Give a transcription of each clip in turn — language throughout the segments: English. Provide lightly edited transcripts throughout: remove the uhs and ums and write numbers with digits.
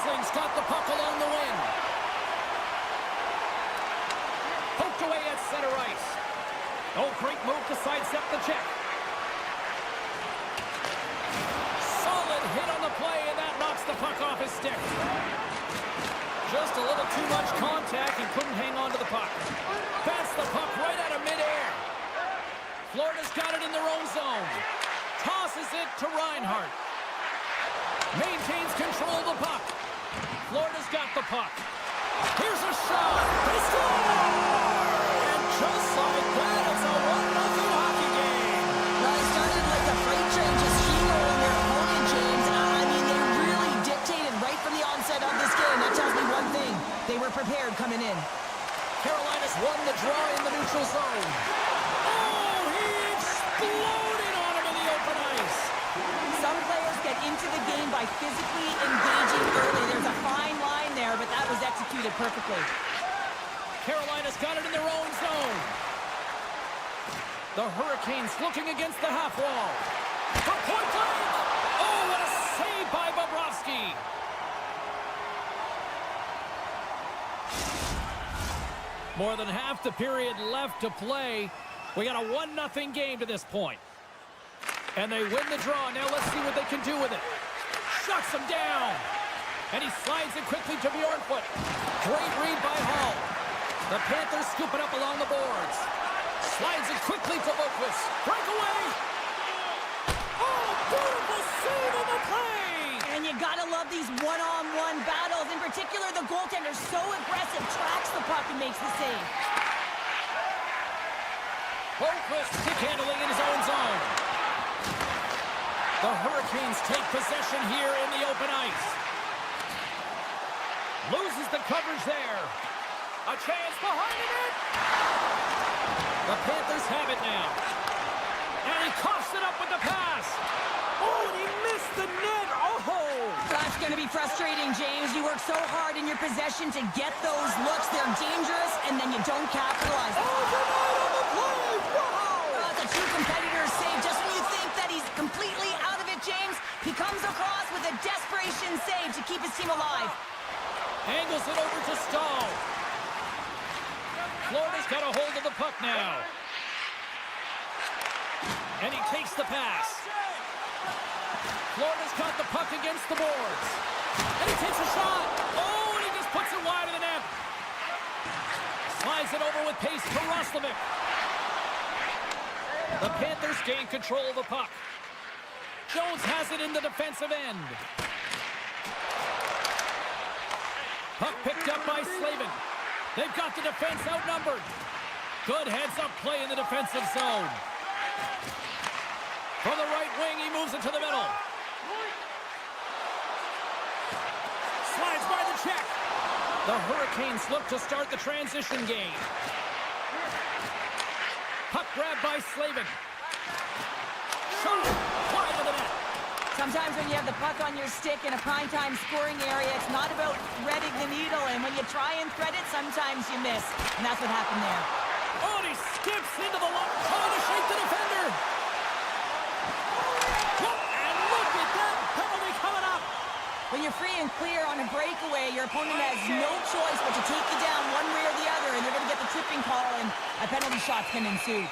Gosling's got the puck along the wing. Poked away at center ice. Oh, great move to sidestep the check. Solid hit on the play, and that knocks the puck off his stick. Just a little too much contact and couldn't hang on to the puck. Bats the puck right out of midair. Florida's got it in their own zone. Tosses it to Reinhart. Maintains control of the puck. Florida's got the puck. Here's a shot. They score! And just like that, it's a 1-0 hockey game. Well, it started like a freight train just steamrolling their opponent, James. I mean, they really dictated right from the onset of this game. That tells me one thing. They were prepared coming in. Carolina's won the draw in the neutral zone. Oh, he exploded on him in the open ice. Some players get into the game by physically engaging early. There's a fine line there, but that was executed perfectly. Carolina's got it in their own zone. The Hurricanes looking against the half wall. For point blank! Oh, what a save by Bobrovsky! More than half the period left to play. We got a 1-0 game to this point. And they win the draw. Now let's see what they can do with it. Shuts him down. And he slides it quickly to Bjornfoot. Great read by Hall. The Panthers scoop it up along the boards. Slides it quickly to Boquist. Breakaway. Oh, beautiful save on the play. And you gotta love these one-on-one battles. In particular, the goaltender, so aggressive, tracks the puck and makes the save. Boquist stick handling in his own zone. The Hurricanes take possession here in the open ice. Loses the coverage there. A chance behind the net. The Panthers have it now. And he coughs it up with the pass. Oh, and he missed the net. Oh! That's going to be frustrating, James. You work so hard in your possession to get those looks. They're dangerous, and then you don't capitalize. Overnight on the play. Wow! That's a true competitor's save. Just when you think that he's completely out of it, James, he comes across with a desperation save to keep his team alive. Angles it over to Stahl. Florida's got a hold of the puck now. And he takes the pass. Florida's got the puck against the boards. And he takes a shot. Oh, and he just puts it wide of the net. Slides it over with pace to Roslovic. The Panthers gain control of the puck. Jones has it in the defensive end. Puck picked up by Slavin. They've got the defense outnumbered. Good heads-up play in the defensive zone. From the right wing, he moves it to the middle. Slides by the check. The Hurricanes look to start the transition game. Puck grabbed by Slavin. Shot wide of the net. Sometimes when you have the puck on your stick in a primetime scoring area, it's not about threading the needle, and when you try and thread it, sometimes you miss. And that's what happened there. Oh, and he skips into the lock, trying to shake the defender. And look at that penalty coming up. When you're free and clear on a breakaway, your opponent has no choice but to take you down one way or the other, and you're going to get the tripping call, and a penalty shot can ensue.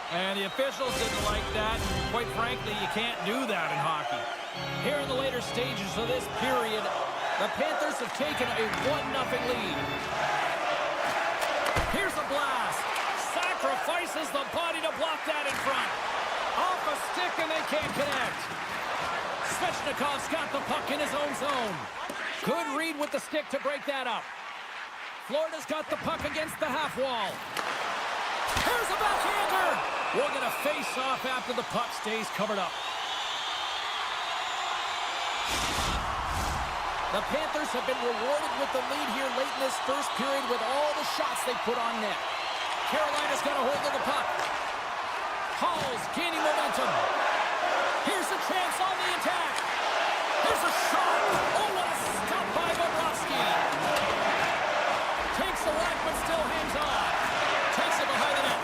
And the officials didn't like that. Quite frankly, you can't do that in hockey. Here in the later stages of this period, the Panthers have taken a 1-0 lead. Here's a blast. Sacrifices the body to block that in front. Off a stick and they can't connect. Svechnikov's got the puck in his own zone. Good read with the stick to break that up. Florida's got the puck against the half wall. Here's a backhander. We're going to face off after the puck stays covered up. The Panthers have been rewarded with the lead here late in this first period with all the shots they put on net. Carolina's got a hold of the puck. Hall's gaining momentum. Here's a chance on the attack. Here's a shot. Oh, what a stop by Bobrovsky. Takes the whack but still hangs on. Takes it behind the net.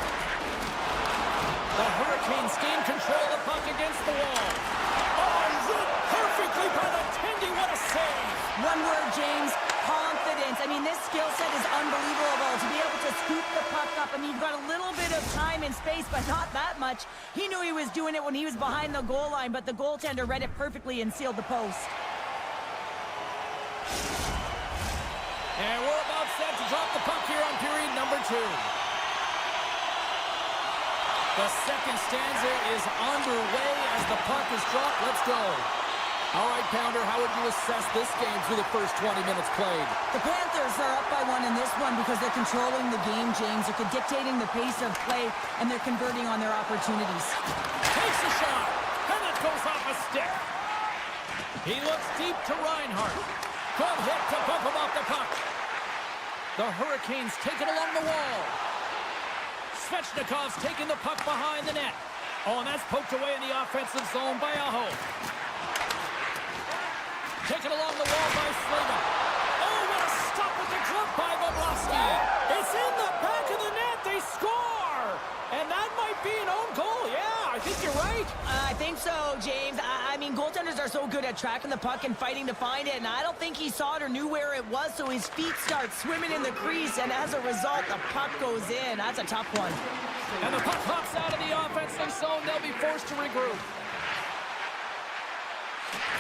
The Hurricanes gain control of the puck against the wall. Oh, ripped perfectly by the Tendy. What a save. One word, I mean, you've got a little bit of time and space, but not that much. He knew he was doing it when he was behind the goal line, but the goaltender read it perfectly and sealed the post. And we're about set to drop the puck here on period number 2. The second stanza is underway as the puck is dropped. Let's go. All right, Pounder, how would you assess this game through the first 20 minutes played? The Panthers are up by 1 in this one because they're controlling the game, James. They're dictating the pace of play, and they're converting on their opportunities. Takes a shot, and it goes off a stick. He looks deep to Reinhart. Good hit to bump him off the puck. The Hurricanes take it along the wall. Svechnikov's taking the puck behind the net. Oh, and that's poked away in the offensive zone by Aho. Taken along the wall by Slavin. Oh, what a stop with the glove by Bobrovsky. It's in the back of the net. They score. And that might be an own goal. Yeah, I think you're right. I think so, James. I mean, goaltenders are so good at tracking the puck and fighting to find it, and I don't think he saw it or knew where it was, so his feet start swimming in the crease, and as a result, the puck goes in. That's a tough one. And the puck hops out of the offensive zone. They'll be forced to regroup.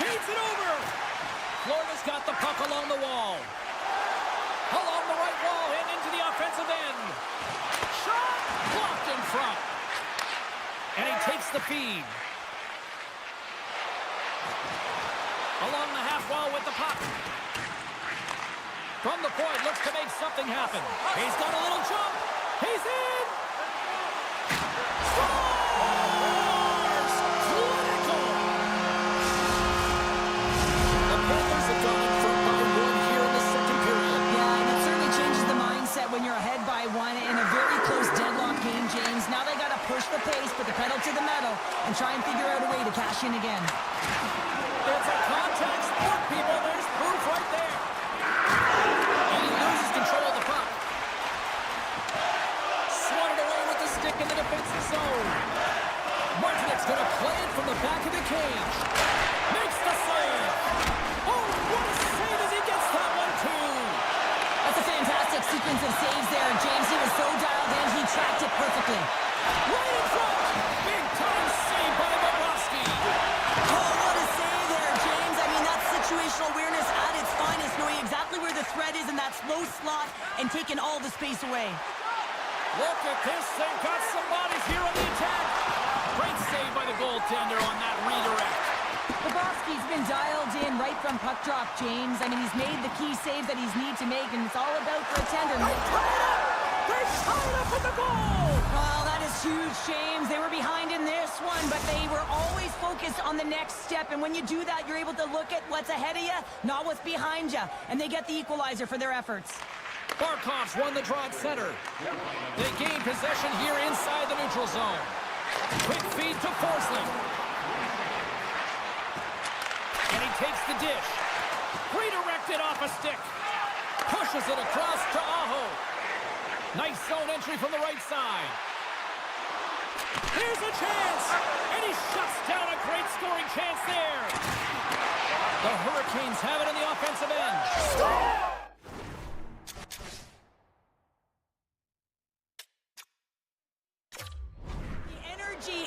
Feeds it over. Florida's got the puck along the wall. Along the right wall and into the offensive end. Shot! Blocked in front. And he takes the feed. Along the half wall with the puck. From the point, looks to make something happen. He's got a little jump. He's in! Scores! Clinical! The Panthers have gone in front by 1 here in the second period. Yeah, and it certainly changes the mindset when you're ahead by 1 in a very close deadlock game, James. Now they got to push the pace, put the pedal to the metal, and try and figure out a way to cash in again. It's a contact sport, people. There's proof right there. And he loses control of the puck. Swatted away with the stick in the defensive zone. Martinek's going to play it from the back of the cage. Makes the save. Oh, what a save as he gets that one, too. That's a fantastic sequence of saves there, James. He was so dialed in, he tracked it perfectly. Right in front. Big time save by Bobrovsky. Oh, what a save there, James. I mean, that's situational awareness at its finest, knowing exactly where the threat is in that slow slot and taking all the space away. Look at this. They've got some bodies here on the attack. Great save by the goaltender on that redirect. Bobrovsky's been dialed in right from puck drop, James. I mean, he's made the key saves that he's need to make, and it's all about the tender. They're tied up with the goal! Well, that is huge, James. They were behind in this one, but they were always focused on the next step. And when you do that, you're able to look at what's ahead of you, not what's behind you. And they get the equalizer for their efforts. Barkov's won the draw at center. They gain possession here inside the neutral zone. Quick feed to Forsling. And he takes the dish. Redirected off a stick. Pushes it across to Aho. Nice zone entry from the right side. Here's a chance. And he shuts down a great scoring chance there. The Hurricanes have it in the offensive end. Score!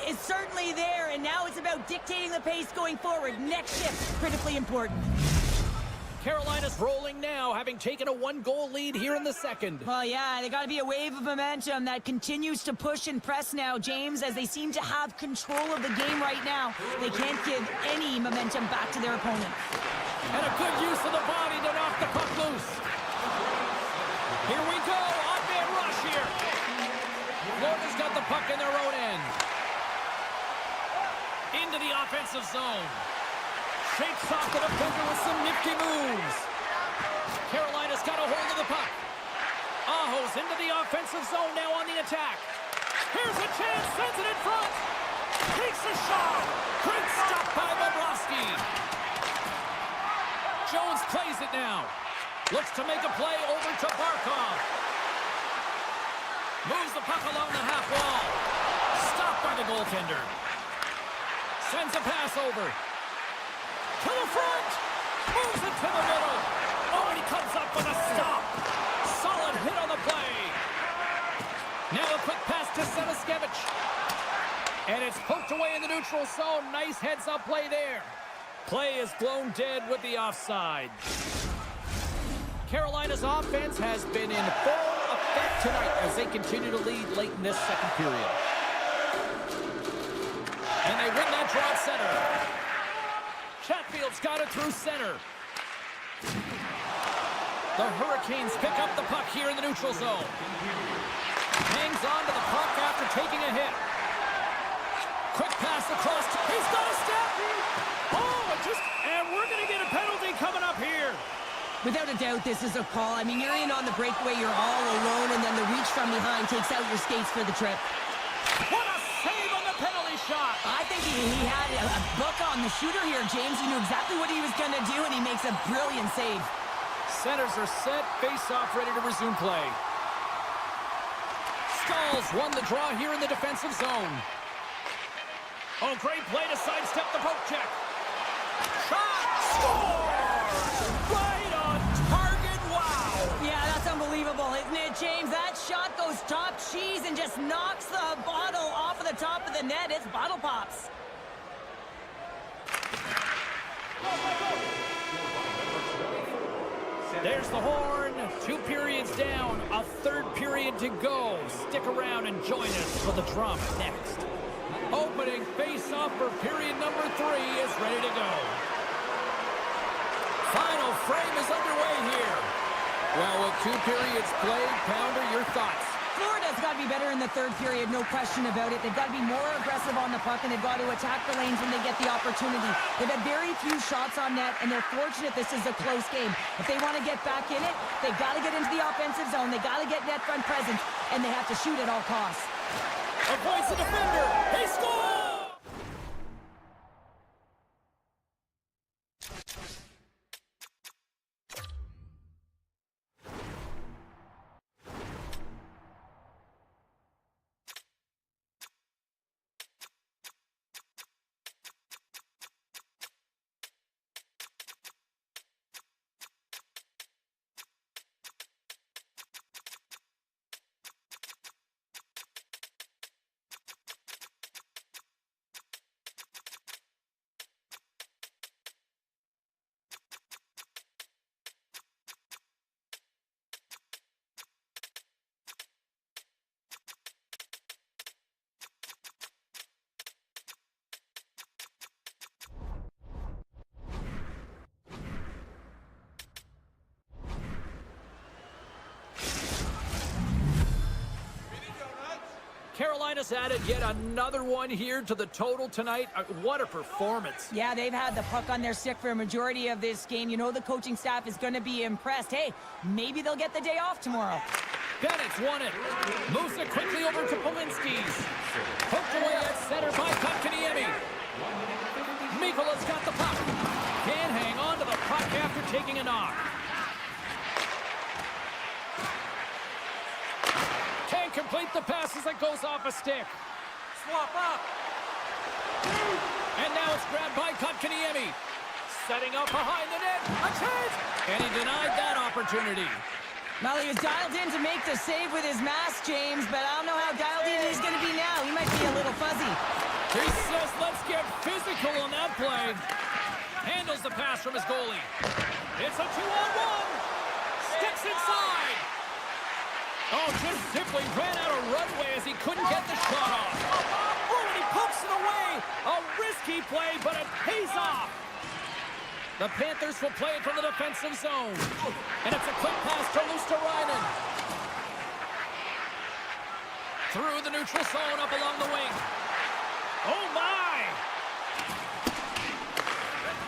Is certainly there, and now it's about dictating the pace going forward. Next shift, critically important. Carolina's rolling now, having taken a 1-goal lead here in the second. Well, yeah, they got to be a wave of momentum that continues to push and press now, James, as they seem to have control of the game right now. They can't give any momentum back to their opponent. And a good use of the body to knock the puck loose. Here we go, off-man rush here. Florida's got the puck in their own end. Into the offensive zone. Shakes off the defender with some nifty moves. Carolina's got a hold of the puck. Aho's into the offensive zone now on the attack. Here's a chance, sends it in front. Takes a shot. Great stop by Bobrovsky. Jones plays it now. Looks to make a play over to Barkov. Moves the puck along the half wall. Stopped by the goaltender. Sends a pass over. To the front. Moves it to the middle. Oh, and he comes up with a stop. Solid hit on the play. Now And it's poked away in the neutral zone. Nice heads-up play there. Play is blown dead with the offside. Carolina's offense has been in full effect tonight as they continue to lead late in this second period. And they win that draw at center. Chatfield's got it through center. The Hurricanes pick up the puck here in the neutral zone. Hangs on to the puck after taking a hit. Quick pass across. He's got a step. And we're going to get a penalty coming up here. Without a doubt, this is a call. I mean, you're in on the breakaway, you're all alone, and then the reach from behind takes out your skates for the trip. What a save on the penalty shot. I think he had a book on the shooter here, James. He knew exactly what he was going to do, and he makes a brilliant save. Centers are set, face-off ready to resume play. Stalls won the draw here in the defensive zone. Oh, great play to sidestep the poke check. Shot! Score! Right on target, wow! Yeah, that's unbelievable, isn't it, James? That shot goes top cheese and just knocks the bottle off of the top of the net. It's bottle pops. There's the horn. 2 periods down. A third period to go. Stick around and join us for the drama next. Opening face-off for period number 3 is ready to go. Final frame is underway here. Well, with 2 periods played, Pounder, your thoughts? Florida's got to be better in the third period, no question about it. They've got to be more aggressive on the puck, and they've got to attack the lanes when they get the opportunity. They've had very few shots on net, and they're fortunate this is a close game. If they want to get back in it, they've got to get into the offensive zone. They've got to get net front presence, and they have to shoot at all costs. Avoids the defender. He scores! Carolina's added yet another one here to the total tonight. What a performance. Yeah, they've had the puck on their stick for a majority of this game. You know the coaching staff is going to be impressed. Hey, maybe they'll get the day off tomorrow. Bennett's won it. Moves it quickly over to Polinski's. Poked away at center by Kotkaniemi. Mikola's got the puck. Can't hang on to the puck after taking a knock. Can't complete the pass as it goes off a stick. Swap up. And now it's grabbed by Kotkaniemi. Setting up behind the net. A chance! And he denied that opportunity. Well, he was dialed in to make the save with his mask, James, but I don't know how dialed in he's going to be now. He might be a little fuzzy. He says, let's get physical on that play. Handles the pass from his goalie. It's a 2-on-1. Sticks inside. Oh, just simply ran out of runway as he couldn't get the shot off. Oh, and he pokes it away. A risky play, but it pays off. The Panthers will play it from the defensive zone. And it's a quick pass to Luosterainen. Through the neutral zone, up along the wing. Oh, my!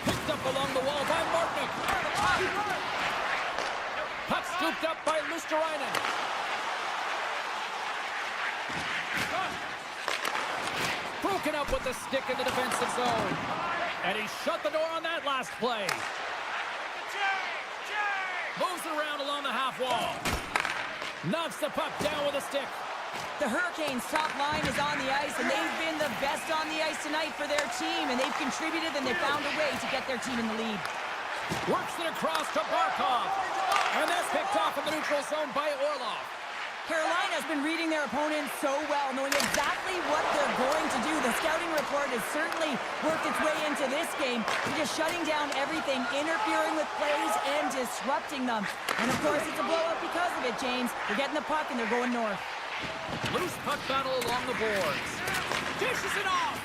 Picked up along the wall by Martinick. Puck scooped up by Luosterainen. Broken up with the stick in the defensive zone. And he shut the door on that last play. Moves it around along the half wall. Knocks the puck down with a stick. The Hurricanes' top line is on the ice, and they've been the best on the ice tonight for their team, and they've contributed, and they found a way to get their team in the lead. Works it across to Barkov. And that's picked off in the neutral zone by Orlov. Carolina's been reading their opponents so well, knowing exactly what they're going to do. The scouting report has certainly worked its way into this game. They're just shutting down everything, interfering with plays, and disrupting them. And, of course, it's a blowout because of it, James. They're getting the puck, and they're going north. Loose puck battle along the boards. Dishes it off.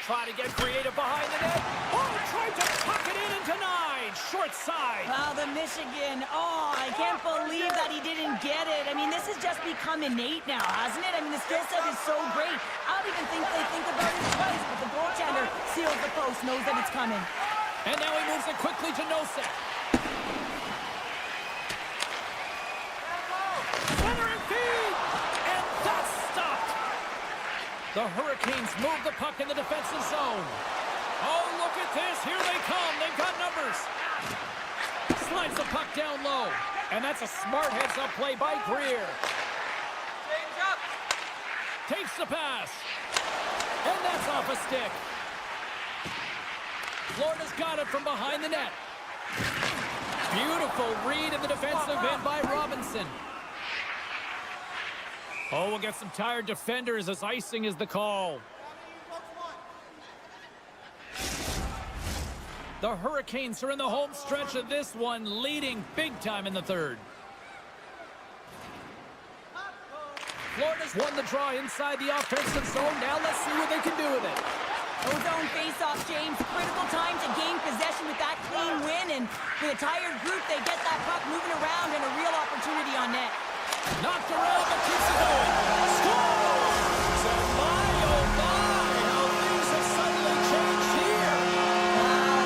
Try to get creative behind the net. Oh, tried to tuck it in into 9. Short side. Wow, the Michigan. Oh, I can't believe that he didn't get it. I mean, this has just become innate now, hasn't it? I mean, the skill set is so great. I don't even think they think about it twice, but the goaltender seals the post, knows that it's coming. And now he moves it quickly to Nosek. Center and feed. And that's stopped. The Hurricanes move the puck in the defensive zone. Oh, look at this. Here they come. They've got numbers. Slides the puck down low. And that's a smart heads-up play by Greer. Change up. Takes the pass. And that's off a stick. Florida's got it from behind the net. Beautiful read in the defensive end by Robinson. Oh, we'll get some tired defenders as icing is the call. The Hurricanes are in the home stretch of this one, leading big time in the third. Florida's won the draw inside the offensive zone. Now let's see what they can do with it. Zone face-off, James. Critical time to gain possession with that clean win. And with a tired group, they get that puck moving around and a real opportunity on net. Knocked around, but keeps it going. Scores! And my, oh my, how things have suddenly changed here.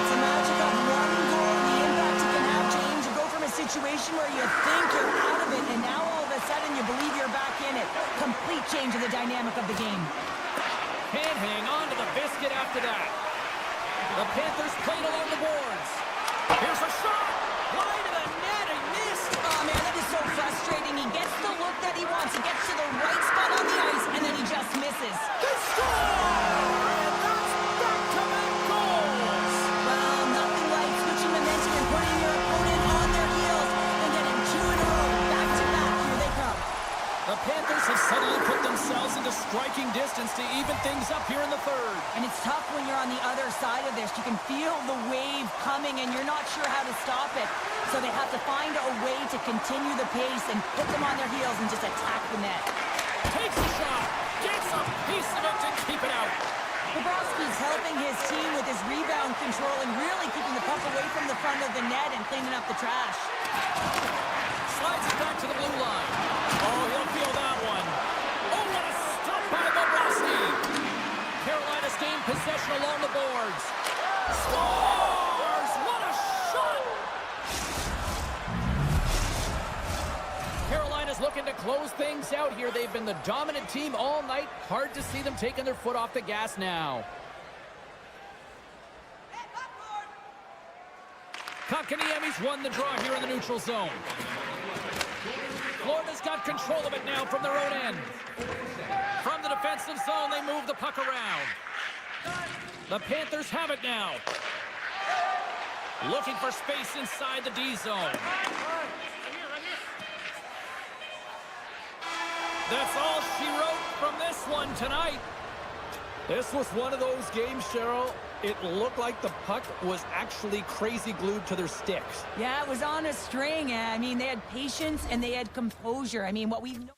It's a magic of one goal. The impact you can have, James. You go from a situation where you think you're out of it, and now all of a sudden you believe you're back in it. Complete change of the dynamic of the game. Can't hang on to the biscuit after that. The Panthers played along the boards. Here's a shot. Line to the net. He missed. Oh, man, that is so frustrating. He gets the look that he wants. He gets to the right spot on the ice, and then he just misses. They score! And that's back-to-back goals. Well, nothing like switching momentum and putting your opponent on their heels and getting 2 in a row. Back-to-back. Here they come. The Panthers have suddenly put themselves into striking distance to even things up here in the third. And it's tough when you're on the other side of this. You can feel the wave coming, and you're not sure how to stop it. So they have to find a way to continue the pace and put them on their heels and just attack the net. Takes a shot, gets a piece of it to keep it out. Bobrovsky's helping his team with his rebound control and really keeping the puck away from the front of the net and cleaning up the trash. Slides it back to the blue line. Oh, he'll feel that one. Oh, what a stop by Bobrovsky. Carolina's gained possession along the boards. Scores! What a shot! Carolina's looking to close things out here. They've been the dominant team all night. Hard to see them taking their foot off the gas now. Kotkaniemi's won the draw here in the neutral zone. Florida's got control of it now from their own end. From the defensive zone, they move the puck around. The Panthers have it now. Looking for space inside the D zone. That's all she wrote from this one tonight. This was one of those games, Cheryl. It looked like the puck was actually crazy glued to their sticks. Yeah, it was on a string. I mean, they had patience and they had composure. I mean, what we've known.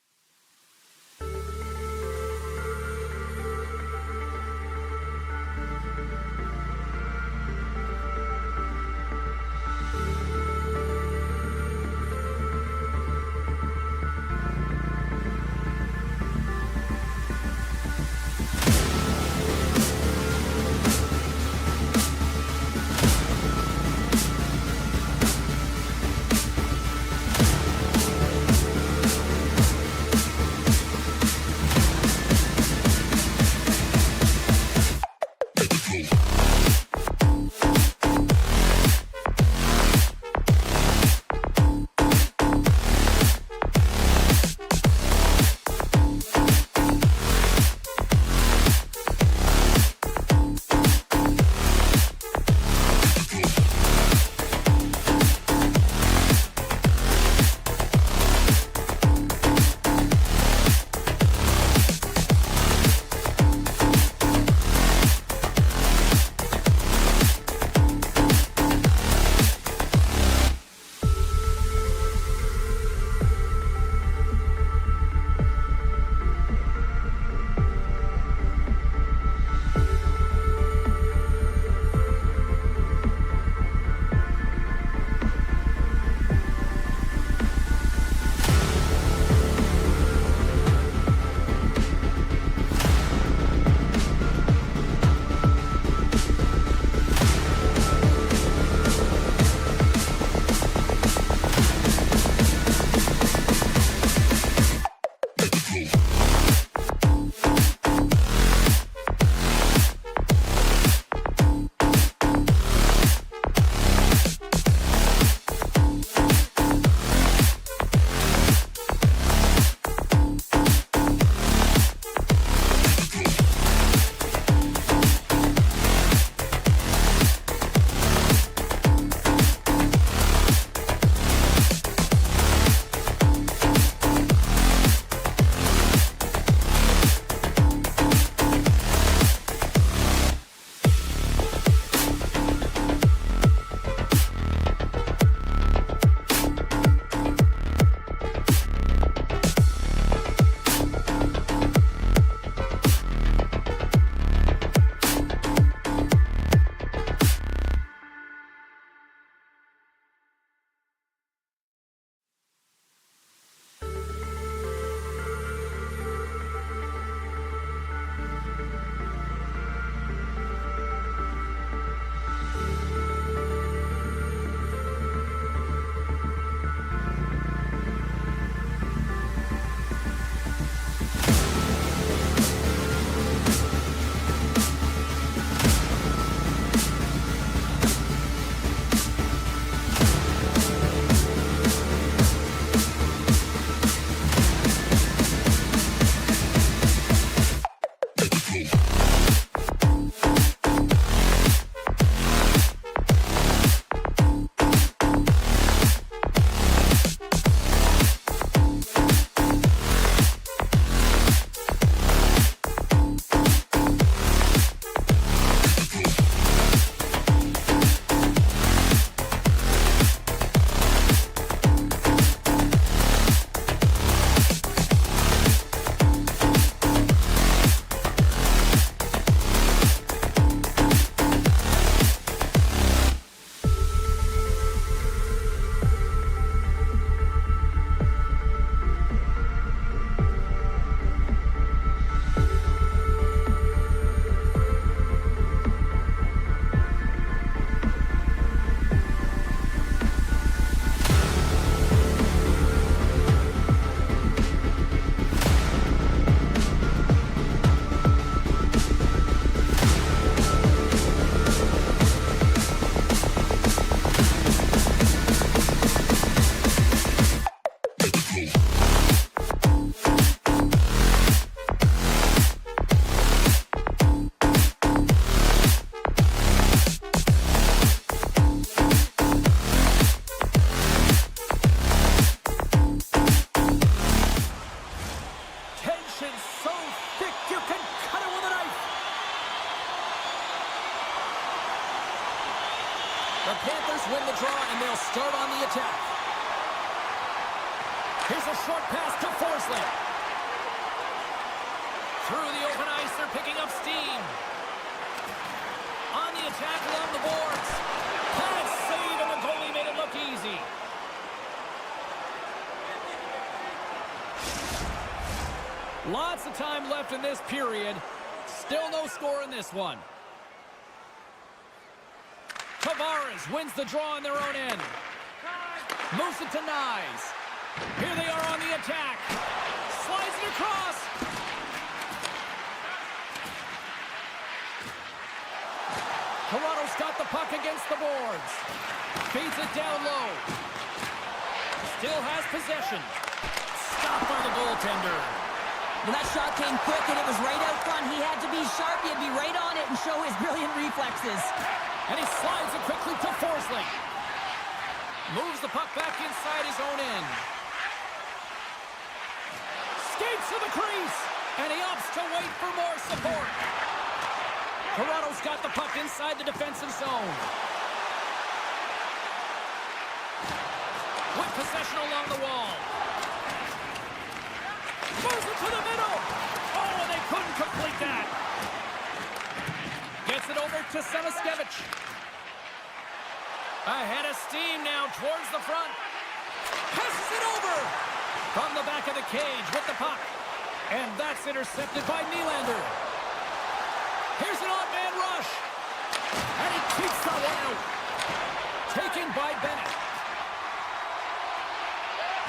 Here's a short pass to Forsling. Through the open ice, they're picking up steam. On the attack along the boards. Pass save, and the goalie made it look easy. Lots of time left in this period. Still no score in this one. Tavares wins the draw on their own end. Moves it to Nyes. Here they are on the attack. Slides it across. Toronto's got the puck against the boards. Feeds it down low. Still has possession. Stopped by the goaltender. Well, that shot came quick, and it was right out front. He had to be sharp. He had to be right on it and show his brilliant reflexes. And he slides it quickly to Forsling. Moves the puck back inside his own end. Skates to the crease. And he opts to wait for more support. Toronto's got the puck inside the defensive zone. With possession along the wall. Moves it to the middle. Oh, and they couldn't complete that. Gets it over to Samaskevich. Ahead of steam now towards the front. Passes it over. From the back of the cage with the puck. And that's intercepted by Nylander. Here's an odd man rush. And he keeps that one out. Taken by Bennett.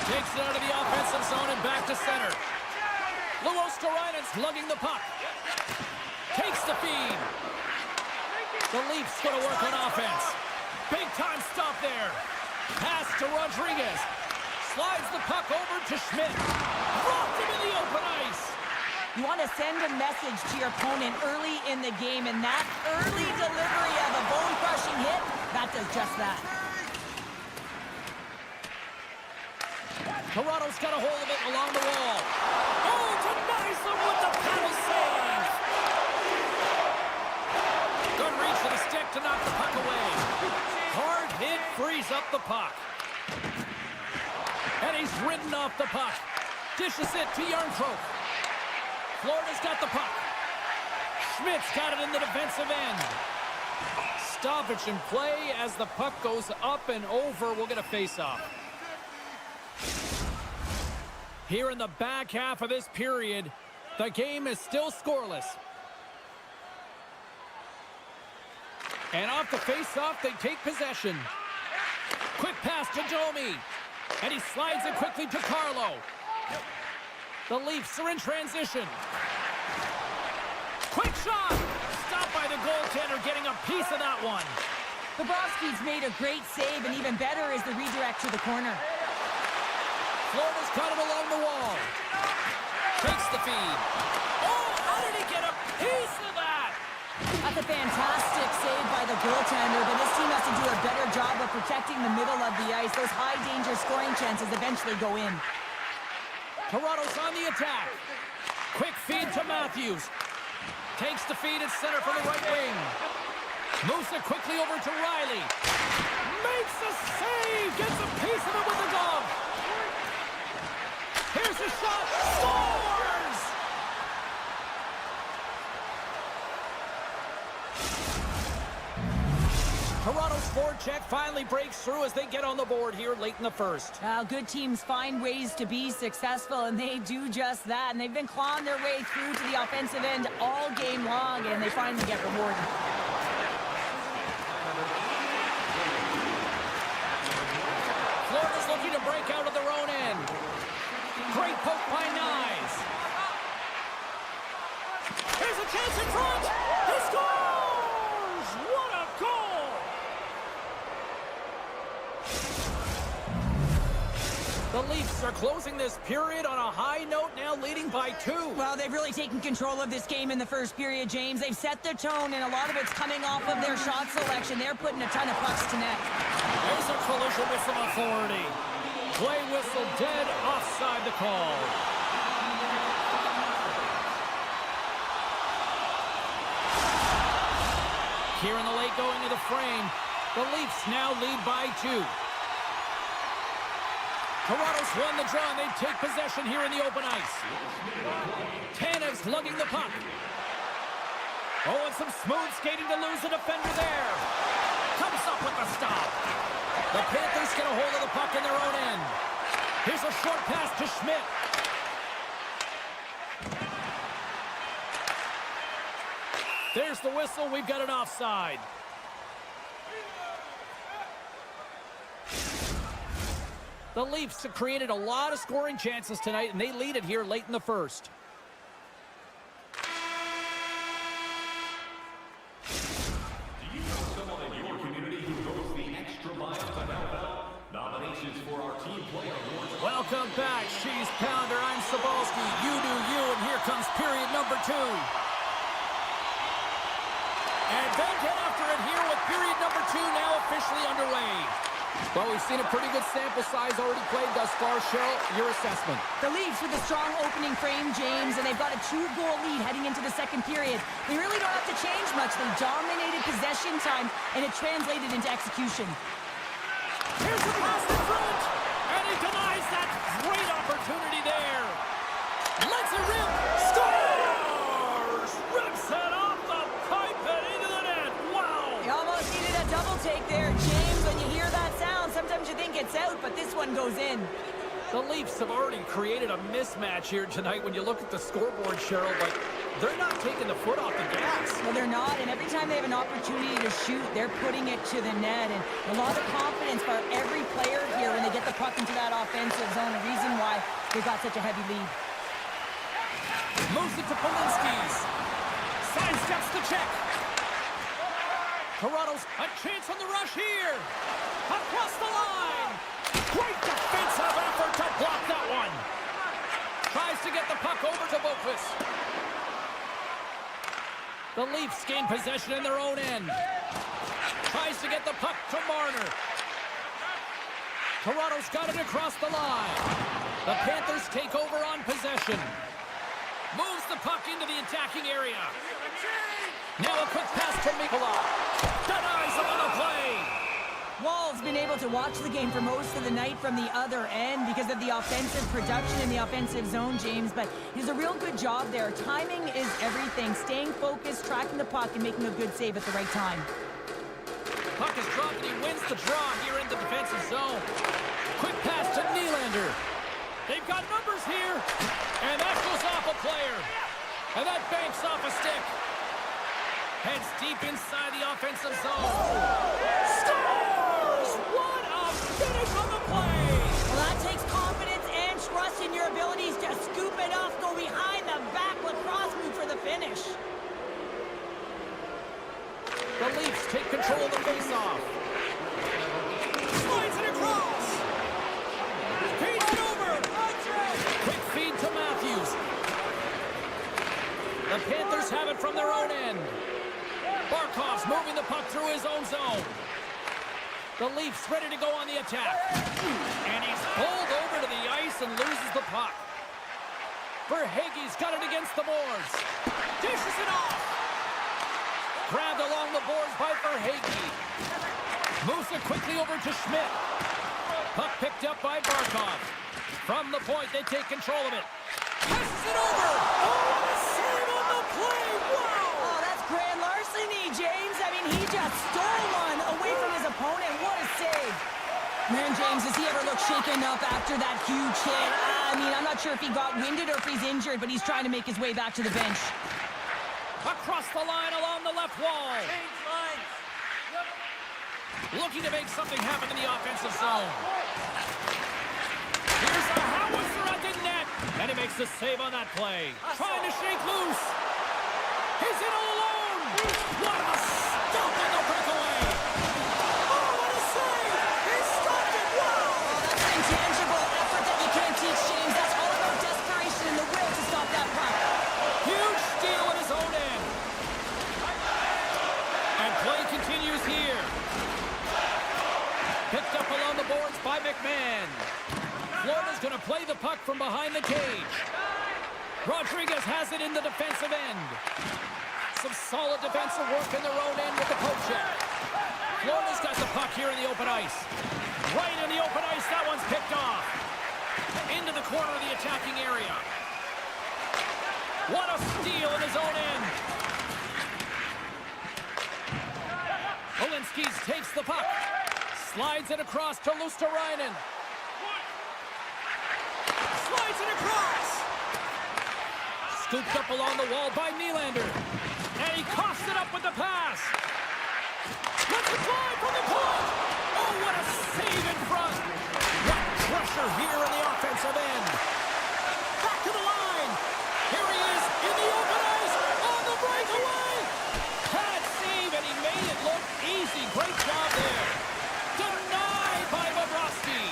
Takes it out of the offensive zone and back to center. Luosterainen's lugging the puck. Takes the feed. The Leafs going to work on offense. Big time stop there. Pass to Rodriguez. Slides the puck over to Schmidt. Dropped him in the open ice. You want to send a message to your opponent early in the game, and that early delivery of a bone-crushing hit, that does just that. Toronto's got a hold of it along the wall. Oh, denies them with the paddle save. Good reach for the stick to knock the puck away. Hard hit frees up the puck. And he's ridden off the puck. Dishes it to Järnkrok. Florida's got the puck. Schmidt's got it in the defensive end. Stoppage in play as the puck goes up and over. We'll get a face-off. Here in the back half of this period, the game is still scoreless. And off the face-off, they take possession. Quick pass to Domi. And he slides it quickly to Carlo. The Leafs are in transition. Quick shot! Stopped by the goaltender, getting a piece of that one. Bobrovsky's made a great save, and even better is the redirect to the corner. Florida's got it along the wall. Takes the feed. Oh, how did he get a piece of that? That's a fantastic save by the goaltender, but this team has to do a better job of protecting the middle of the ice. Those high-danger scoring chances eventually go in. Toronto's on the attack. Quick feed to Matthews. Takes the feed at center for the right wing. Moves it quickly over to Riley. Makes a save. Gets a piece of it with the glove. Here's a shot. Scores! Toronto's forecheck finally breaks through as they get on the board here late in the first. Good teams find ways to be successful, and they do just that. And they've been clawing their way through to the offensive end all game long, and they finally get rewarded. Florida's looking to break out of their own end. Great poke by Nyes. Here's a chance in front. He scores! What a goal! The Leafs are closing this period on a high note, now leading by 2. Well, they've really taken control of this game in the first period, James. They've set the tone, and a lot of it's coming off of their shot selection. They're putting a ton of pucks to net. There's a collision with some authority. Play whistle dead, offside the call. Here in the late going of the frame, the Leafs now lead by 2. Toronto's won the draw, and they take possession here in the open ice. Tanev's lugging the puck. Oh, and some smooth skating to lose a defender there. Comes up with the stop. The Panthers get a hold of the puck in their own end. Here's a short pass to Schmidt. There's the whistle. We've got an offside. The Leafs have created a lot of scoring chances tonight, and they lead it here late in the first. Do you know someone in your community who goes the extra mile to help out? Nominations for our Team Play Awards. Welcome back, Cheese Pounder. I'm Sabalski. You do you, and here comes period number 2. And they get after it here with period number 2 now officially underway. Well, we've seen a pretty good sample size already played thus far. Cheryl, your assessment. The Leafs with a strong opening frame, James, and they've got a 2-goal lead heading into the second period. They really don't have to change much. They dominated possession time, and it translated into execution. Here's the pass in front, and he denies that great opportunity there. Lets it rip, scores! Rips it off the pipe and into the net. Wow! You almost needed a double take there, James. When you hear that sound, sometimes you think it's out, but this one goes in. The Leafs have already created a mismatch here tonight when you look at the scoreboard, Cheryl, but they're not taking the foot off the gas. Well, they're not, and every time they have an opportunity to shoot, they're putting it to the net, and a lot of confidence for every player here when they get the puck into that offensive zone, a reason why they've got such a heavy lead. Moves it to Polinski's. Sidesteps the check. Toronto's a chance on the rush here. Across the line. Great defensive effort to block that one. Tries to get the puck over to Boqvist. The Leafs gain possession in their own end. Tries to get the puck to Marner. Toronto's got it across the line. The Panthers take over on possession. Moves the puck into the attacking area. Now a quick pass to Mikula. Denies him on the play. Wall's been able to watch the game for most of the night from the other end because of the offensive production in the offensive zone, James, but he does a real good job there. Timing is everything. Staying focused, tracking the puck, and making a good save at the right time. Puck is dropped and he wins the draw here in the defensive zone. Quick pass to Nylander. They've got numbers here. And that goes off a player. And that banks off a stick. Heads deep inside the offensive zone. Scores! What a finish on the play! Well, that takes confidence and trust in your abilities to scoop it off, go behind the back lacrosse move for the finish. The Leafs take control of the faceoff. Slides it across. Feeds it over. Quick feed to Matthews. The Panthers have it from their own end. Barkov's moving the puck through his own zone. The Leafs ready to go on the attack. And he's pulled over to the ice and loses the puck. Verhaeghe's got it against the boards. Dishes it off. Grabbed along the boards by Verhaeghe. Moves it quickly over to Schmidt. Puck picked up by Barkov. From the point, they take control of it. Passes it over. Oh, what a save on the play. Wow. Oh, that's grand larceny, James. I mean, he just stole one away from his opponent. What a save. Man, James, does he ever look shaken up after that huge hit? I mean, I'm not sure if he got winded or if he's injured, but he's trying to make his way back to the bench. Across the line along the left wall. Looking to make something happen in the offensive zone. Here's a howitzer at the net. And he makes the save on that play. Trying to shake loose. He's in all alone. What a stop on the breakaway. Oh, what a save. He stopped it. Wow. Oh, that's an intangible effort that you can't teach, James. That's all about desperation and the will to stop that puck. Huge steal at his own end. And play continues here. Picked up along the boards by McMahon. Florida's going to play the puck from behind the cage. Rodriguez has it in the defensive end. Some solid defensive work in their own end with the poke check. Florida's got the puck here in the open ice. Right in the open ice, that one's picked off. corner of the attacking area. What a steal in his own end. Olinskis takes the puck. Slides it across to Luosterainen. Slides it across. Scooped up along the wall by Nylander. And he coughs it up with the pass. Let's it fly from the point. Oh, what a save in front. What pressure here in the offensive end. Back to the line. Here he is in the open ice on the breakaway. Pad save, and he made it look easy. Great job there. Denied by Bobrovsky.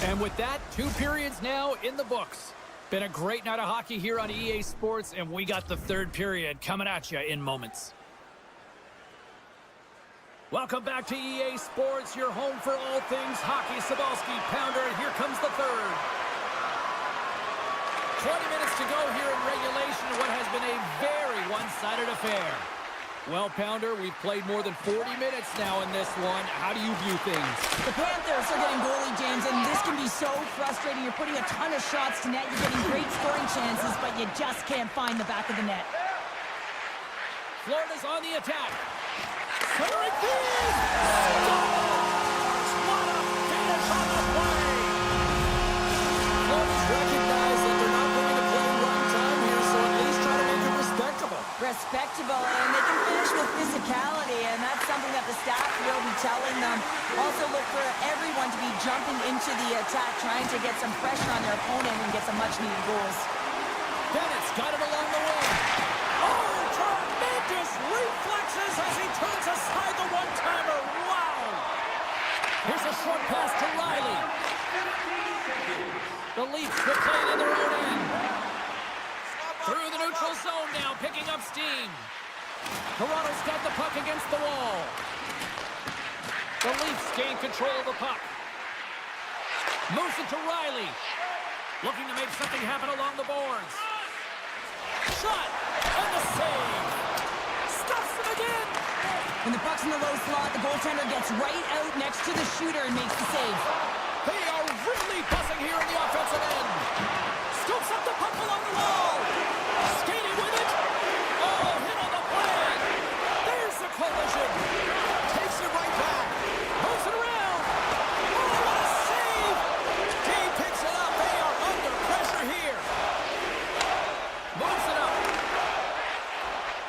And with that, 2 periods now in the books. Been a great night of hockey here on EA Sports, and we got the 3rd period coming at you in moments. Welcome back to EA Sports, your home for all things hockey. Sabalski, Pounder, and here comes the 3rd. 20 minutes to go here in regulation in what has been a very one-sided affair. Well, Pounder, we've played more than 40 minutes now in this one. How do you view things? The Panthers are getting goalie, James, and this can be so frustrating. You're putting a ton of shots to net. You're getting great scoring chances, but you just can't find the back of the net. Florida's on the attack. Centering feed! What a finish on the play! Florida's recognized that they're not going to play run time here, so at least try to make it respectable. Respectable, and they can finish with physicality, and that's something that the staff will be telling them. Also look for everyone to be jumping into the attack, trying to get some pressure on their opponent and get some much-needed goals. Bennett's got it along the wing. Oh, tremendous reflexes as he turns aside the one-timer. Wow! Here's a short pass to Riley. The Leafs will play it in their own end. Through the neutral zone now, picking up steam. Toronto's got the puck against the wall. The Leafs gain control of the puck. Moves it to Riley. Looking to make something happen along the boards. Shot! And the save! Stuffs him again! When the puck's in the low slot, the goaltender gets right out next to the shooter and makes the save. They are really buzzing here in the offensive end. Scoops up the puck along the wall. Skating with it. Oh, hit on the play. There's the collision. Takes it right back. Moves it around. Oh, what a save. He picks it up. They are under pressure here. Moves it up.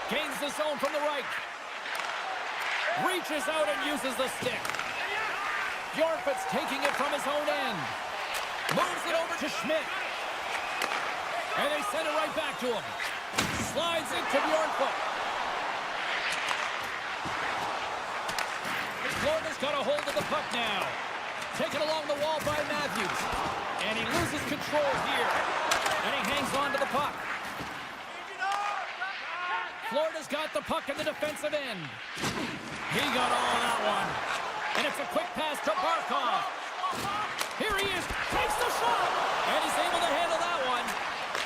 Gains the zone from the right. Reaches out and uses the stick. Bjornfot's taking it from his own end. Moves it over to Schmidt. And they send it right back to him. Slides it to Bjornfot. Florida's got a hold of the puck now. Taken along the wall by Matthews. And he loses control here. And he hangs on to the puck. Florida's got the puck in the defensive end. He got all of that one. And it's a quick pass to Barkov. Here he is. Takes the shot. And he's able to handle that one.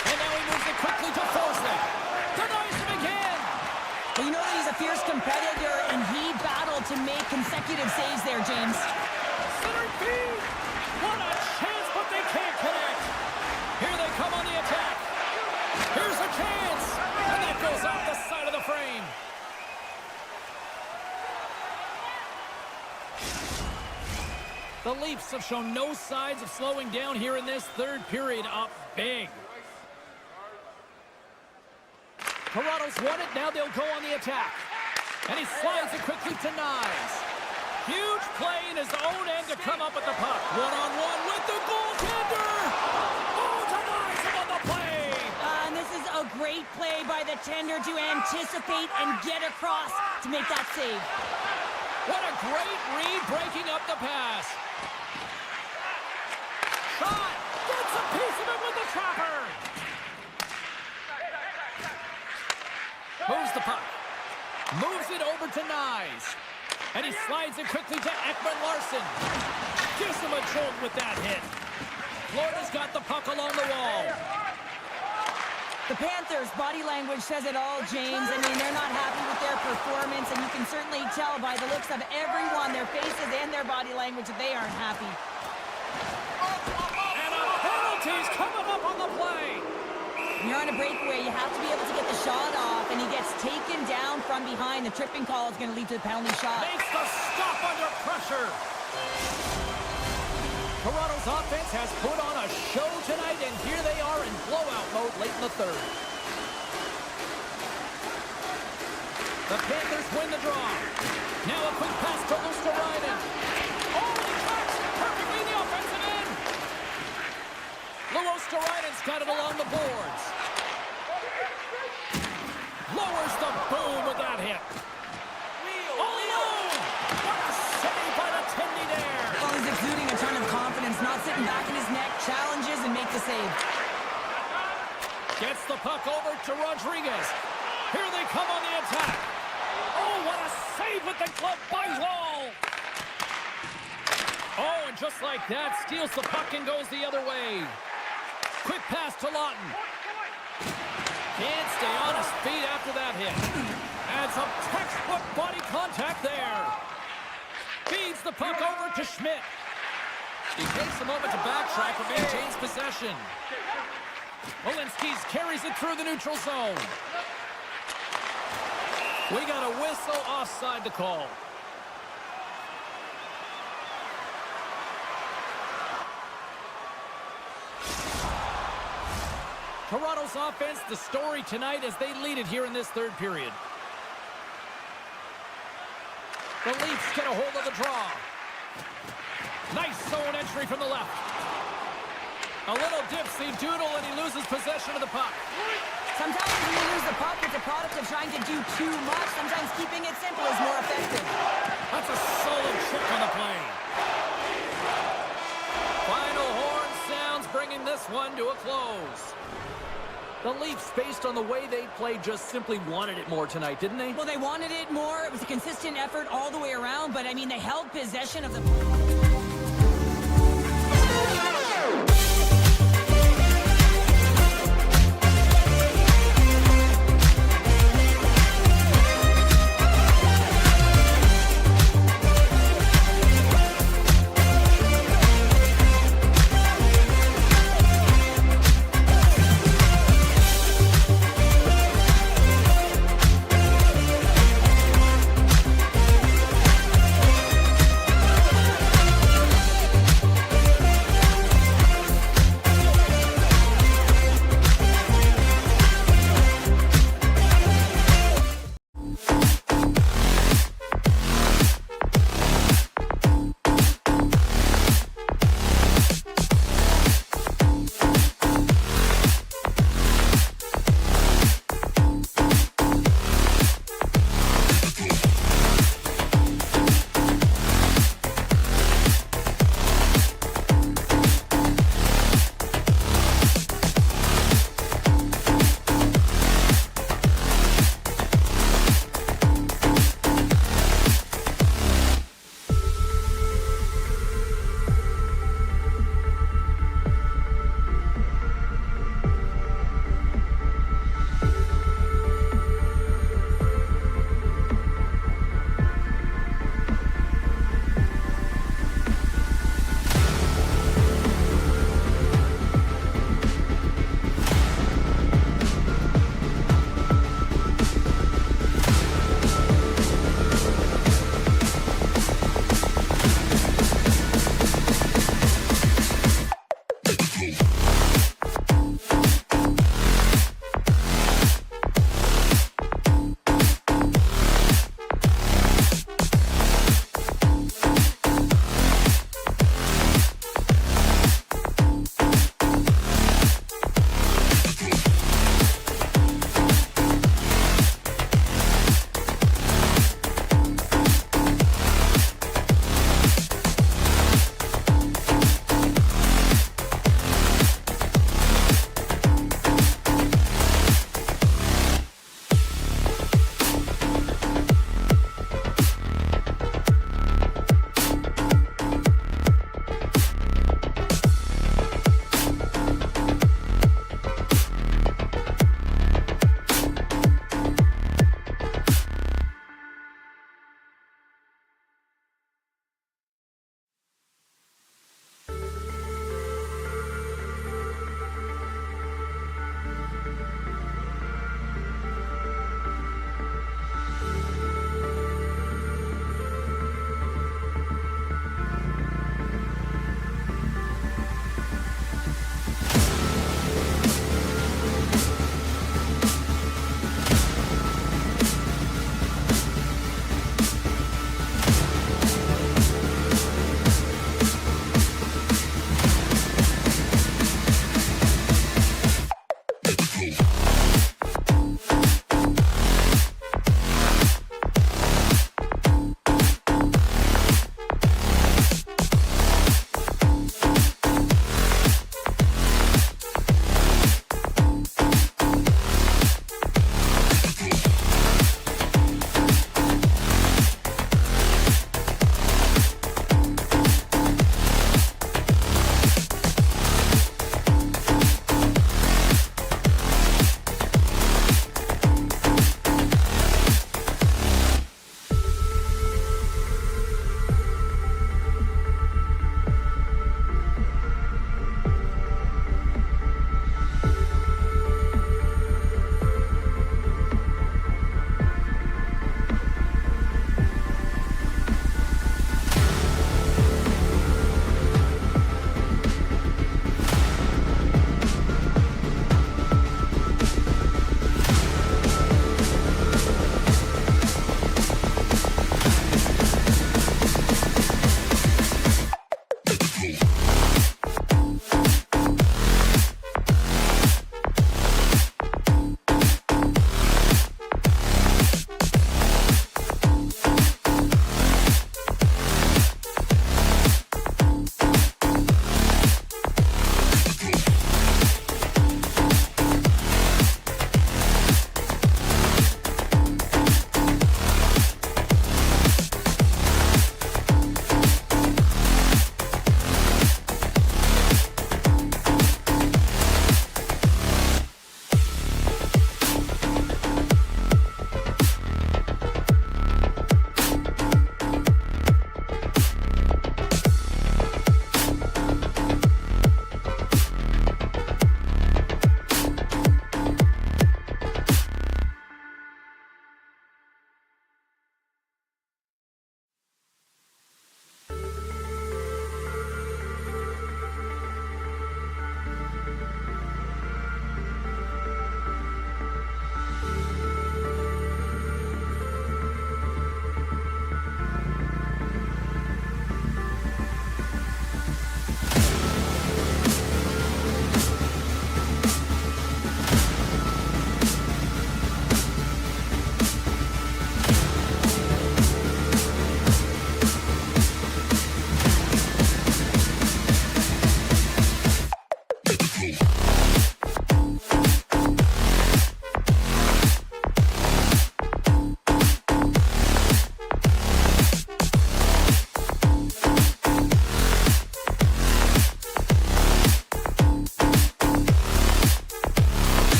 And now he moves it quickly to Forsling. Denies him again. Well, you know that he's a fierce competitor, and he battled to make consecutive saves there, James. Centered feed. What a chance, but they can't connect. Here they come on the attack. Here's a chance. And that goes off the side of the frame. The Leafs have shown no signs of slowing down here in this 3rd period, up big. Toronto's won it, now they'll go on the attack. And he slides it quickly to Nyes. Huge play in his own end to come up with the puck. One-on-one with the goaltender! Oh, denies him on the play! And this is a great play by the tender to anticipate and get across to make that save. What a great read, breaking up the pass. Shot! Gets a piece of it with the trapper! Moves the puck. Moves it over to Nyes. And he slides it quickly to Ekman-Larsson. Gives him a jolt with that hit. Florida's got the puck along the wall. The Panthers' body language says it all, James. I mean, they're not happy with their performance, and you can certainly tell by the looks of everyone, their faces and their their body language that they aren't happy. And a penalty's coming up on the play. When you're on a breakaway, you have to be able to get the shot off, and he gets taken down from behind. The tripping call is going to lead to the penalty shot. Makes the stop under pressure. Toronto's offense has put on a show tonight, and here they are in blowout mode late in the third. The Panthers win the draw. Now a quick pass to Luosterainen. Oh, he cuts perfectly in the offensive end. Luosterainen's got it along the boards. Lowers the boom with that hit. All alone. What a save by the Tindy there. Well, he's exuding a ton of confidence, not sitting back in his neck, challenges and makes the save. Gets the puck over to Rodriguez. Here they come on the attack. Oh, what a save with the glove by Wall. Oh, and just like that, steals the puck and goes the other way. Quick pass to Lawton. Can't stay on his feet after that hit. And some textbook body contact there. Feeds the puck over to Schmidt. He takes a moment to backtrack and maintains possession. Walensky carries it through the neutral zone. We got a whistle offside to call. Toronto's offense, the story tonight as they lead it here in this third period. The Leafs get a hold of the draw. Nice zone entry from the left. A little dipsy doodle and he loses possession of the puck. Sometimes when you lose the puck, it's a product of trying to do too much. Sometimes keeping it simple is more effective. That's a solid check on the play. Final horn sounds, bringing this one to a close. The Leafs, based on the way they played, just simply wanted it more tonight, didn't they? Well, they wanted it more. It was a consistent effort all the way around, but, I mean, they held possession of the...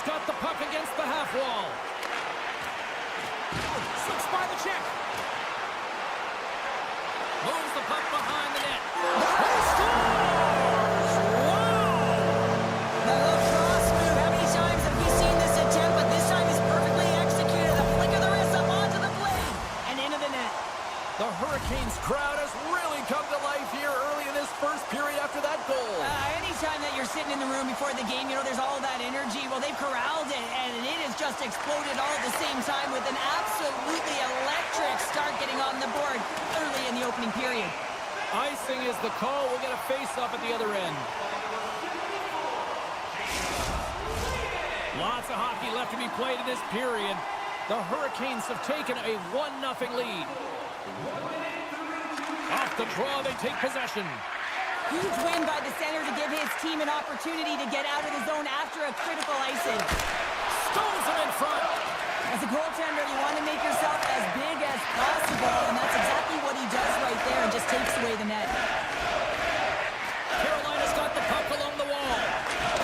got the puck against the half wall. Slips by the check. Moves the puck behind the net. He scores! Wow! The little cross move. How many times have we seen this attempt? But this time is perfectly executed. A flick of the wrist up onto the blade and into the net. The Hurricanes crowd has really come to life here early in this first period after that goal. Anytime that you're sitting in the room before the game, you know, there's all that energy. Well, they've corralled it, and it has just exploded all at the same time with an absolutely electric start getting on the board early in the opening period. Icing is the call. We'll get a face-off at the other end. Lots of hockey left to be played in this period. The Hurricanes have taken a 1-0 lead. Off the draw, they take possession. Huge win by the center to give his team an opportunity to get out of the zone after a critical icing. Stones him in front. As a goaltender, you want to make yourself as big as possible, and that's exactly what he does right there and just takes away the net. Carolina's got the puck along the wall.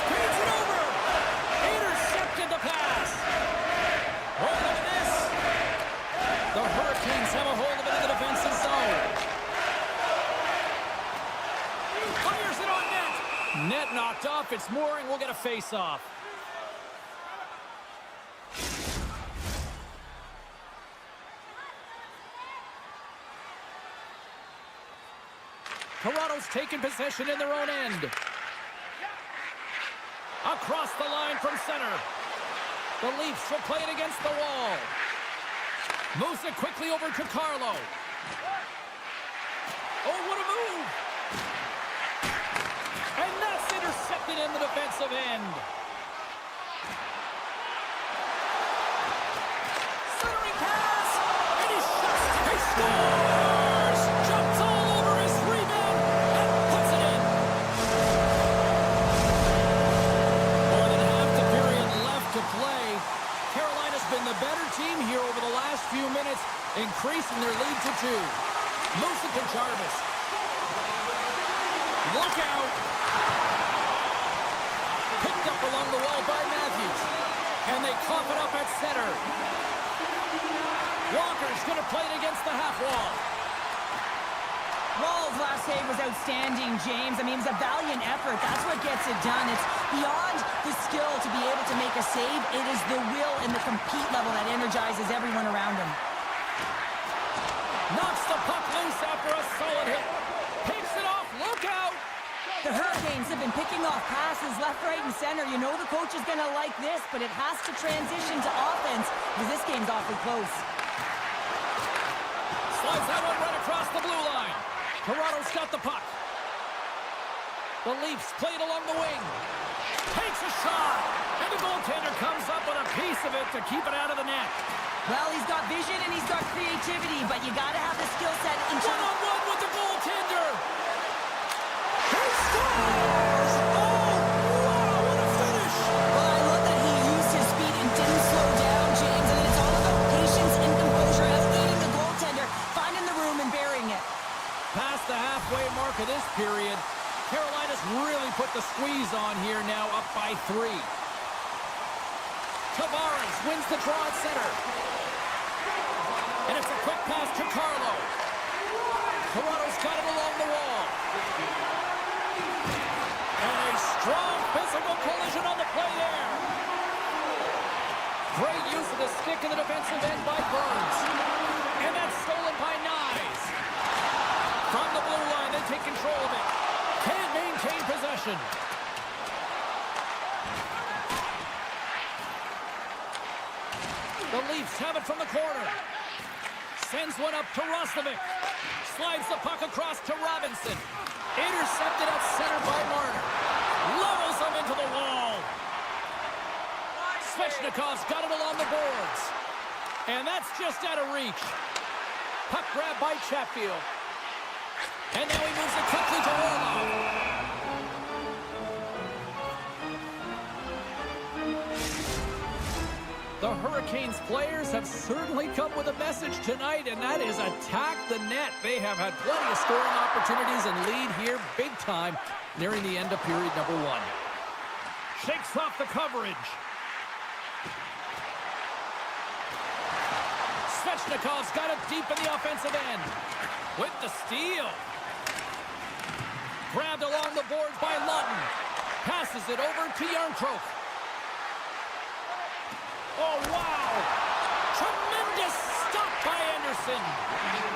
Feeds it over. Intercepted the pass. Oh, look at this. The Hurricanes have a hold of it in the defensive zone. Fires it on net. Net knocked off. It's Mooring. We'll get a face-off. Toronto's taken possession in their own end. Across the line from center. The Leafs will play it against the wall. Moves it quickly over to Carlo. Oh, what a move! And that's intercepted in the defensive end. Centering pass! And he shuts. He scores! Jumps all over his rebound and puts it in. More than half the period left to play. Carolina's been the better team here over the last few minutes, increasing their lead to 2. Moves it to Jarvis. Look out! Picked up along the wall by Matthews. And they cough it up at center. Walker's going to play it against the half wall. Wall's last save was outstanding, James. I mean, it's a valiant effort. That's what gets it done. It's beyond the skill to be able to make a save. It is the will and the compete level that energizes everyone around him. Knocks the puck loose after a solid hit. Takes it off. Look out! The Hurricanes have been picking off passes left, right, and center. You know the coach is going to like this, but it has to transition to offense because this game's awfully close. Slides that one right across the blue line. Toronto's got the puck. The Leafs play it along the wing. Takes a shot. And the goaltender comes up with a piece of it to keep it out of the net. Well, he's got vision and he's got creativity, but you got to have the skill set in One-on-one with the goaltender. He scores! Oh, wow, what a finish! Well, I love that he used his speed and didn't slow down, James. And it's all about patience and composure, outleading the goaltender, finding the room and burying it. Past the halfway mark of this period, Carolina's really put the squeeze on here now, up by 3. Tavares wins the draw at center. And it's a quick pass to Carlo. Toronto's got it along the wall. And a strong physical collision on the play there. Great use of the stick in the defensive end by Burns. And that's stolen by Nyes. From the blue line, they take control of it. Can't maintain possession. The Leafs have it from the corner. Sends one up to Roslovic. Slides the puck across to Robinson. Intercepted at center by Marner. Levels him into the wall. Svechnikov's got it along the boards. And that's just out of reach. Puck grab by Chatfield. And now he moves it quickly to Orlov. The Hurricanes players have certainly come with a message tonight, and that is attack the net. They have had plenty of scoring opportunities and lead here big time nearing the end of period number 1. Shakes off the coverage. Svechnikov's got it deep in the offensive end. With the steal. Grabbed along the boards by Lawton. Passes it over to Yarncroke. Oh, wow. Tremendous stop by Anderson.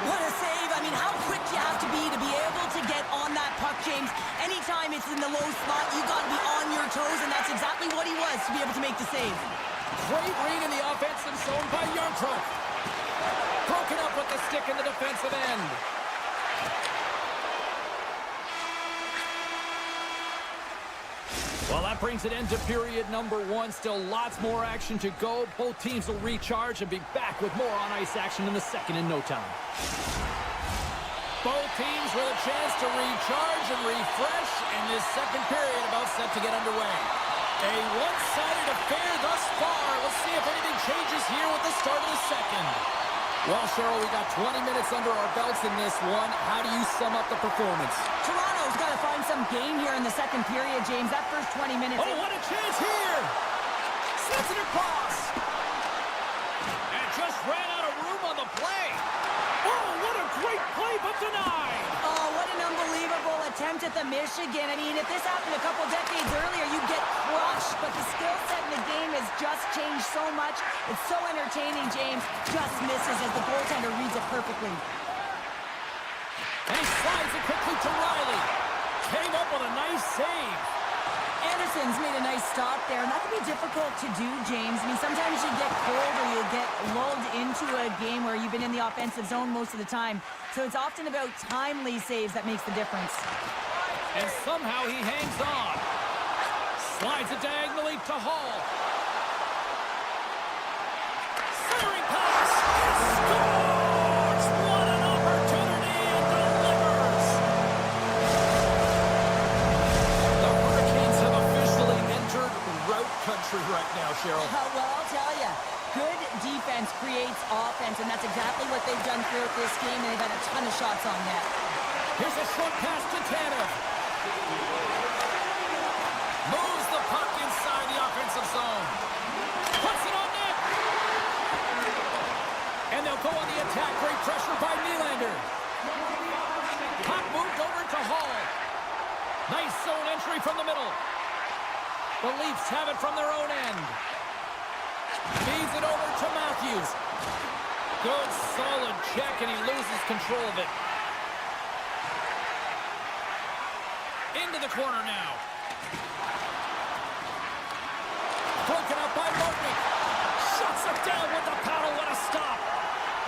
What a save. I mean, how quick you have to be able to get on that puck, James. Anytime it's in the low spot, you got to be on your toes, and that's exactly what he was to be able to make the save. Great read in the offensive zone by Yarncroke. Broken up with the stick in the defensive end. Well, that brings it into period number 1. Still lots more action to go. Both teams will recharge and be back with more on-ice action in the second in no time. Both teams with a chance to recharge and refresh, and this second period about set to get underway. A one-sided affair thus far. Let's see if anything changes here with the start of the second. Well, Cheryl, we got 20 minutes under our belts in this one. How do you sum up the performance? Toronto's got to find some game here in the second period, James. That first 20 minutes... Oh, what a chance here! Sends it across. And just ran out of room on the play. Oh, what a great play, but denied. Oh, what an unbelievable attempt at the Michigan. I mean, if this happened a couple decades earlier, you'd get crushed. But the skill set in the game has just changed so much. It's so entertaining, James. Just misses as the goaltender reads it perfectly. And he slides it quickly to Riley. Came up with a nice save. Anderson's made a nice stop there, and that can be difficult to do, James. I mean, sometimes you get cold or you get lulled into a game where you've been in the offensive zone most of the time. So it's often about timely saves that makes the difference. And somehow he hangs on. Slides it diagonally to Hall. Centering pass. Scores! What an opportunity and delivers! The Hurricanes have officially entered rout country right now, Cheryl. Well, I'll tell you, good defense creates offense, and that's exactly what they've done throughout this game, and they've had a ton of shots on net. Here's a short pass to Tanev. Moves the puck inside the offensive zone. Puts it on net. And they'll go on the attack. Great pressure by Nylander. Puck moved over to Hall. Nice zone entry from the middle. The Leafs have it from their own end. Feeds it over to Matthews. Good solid check, and he loses control of it. Into the corner now. Broken up by Martin. Shuts it down with the paddle. What a stop.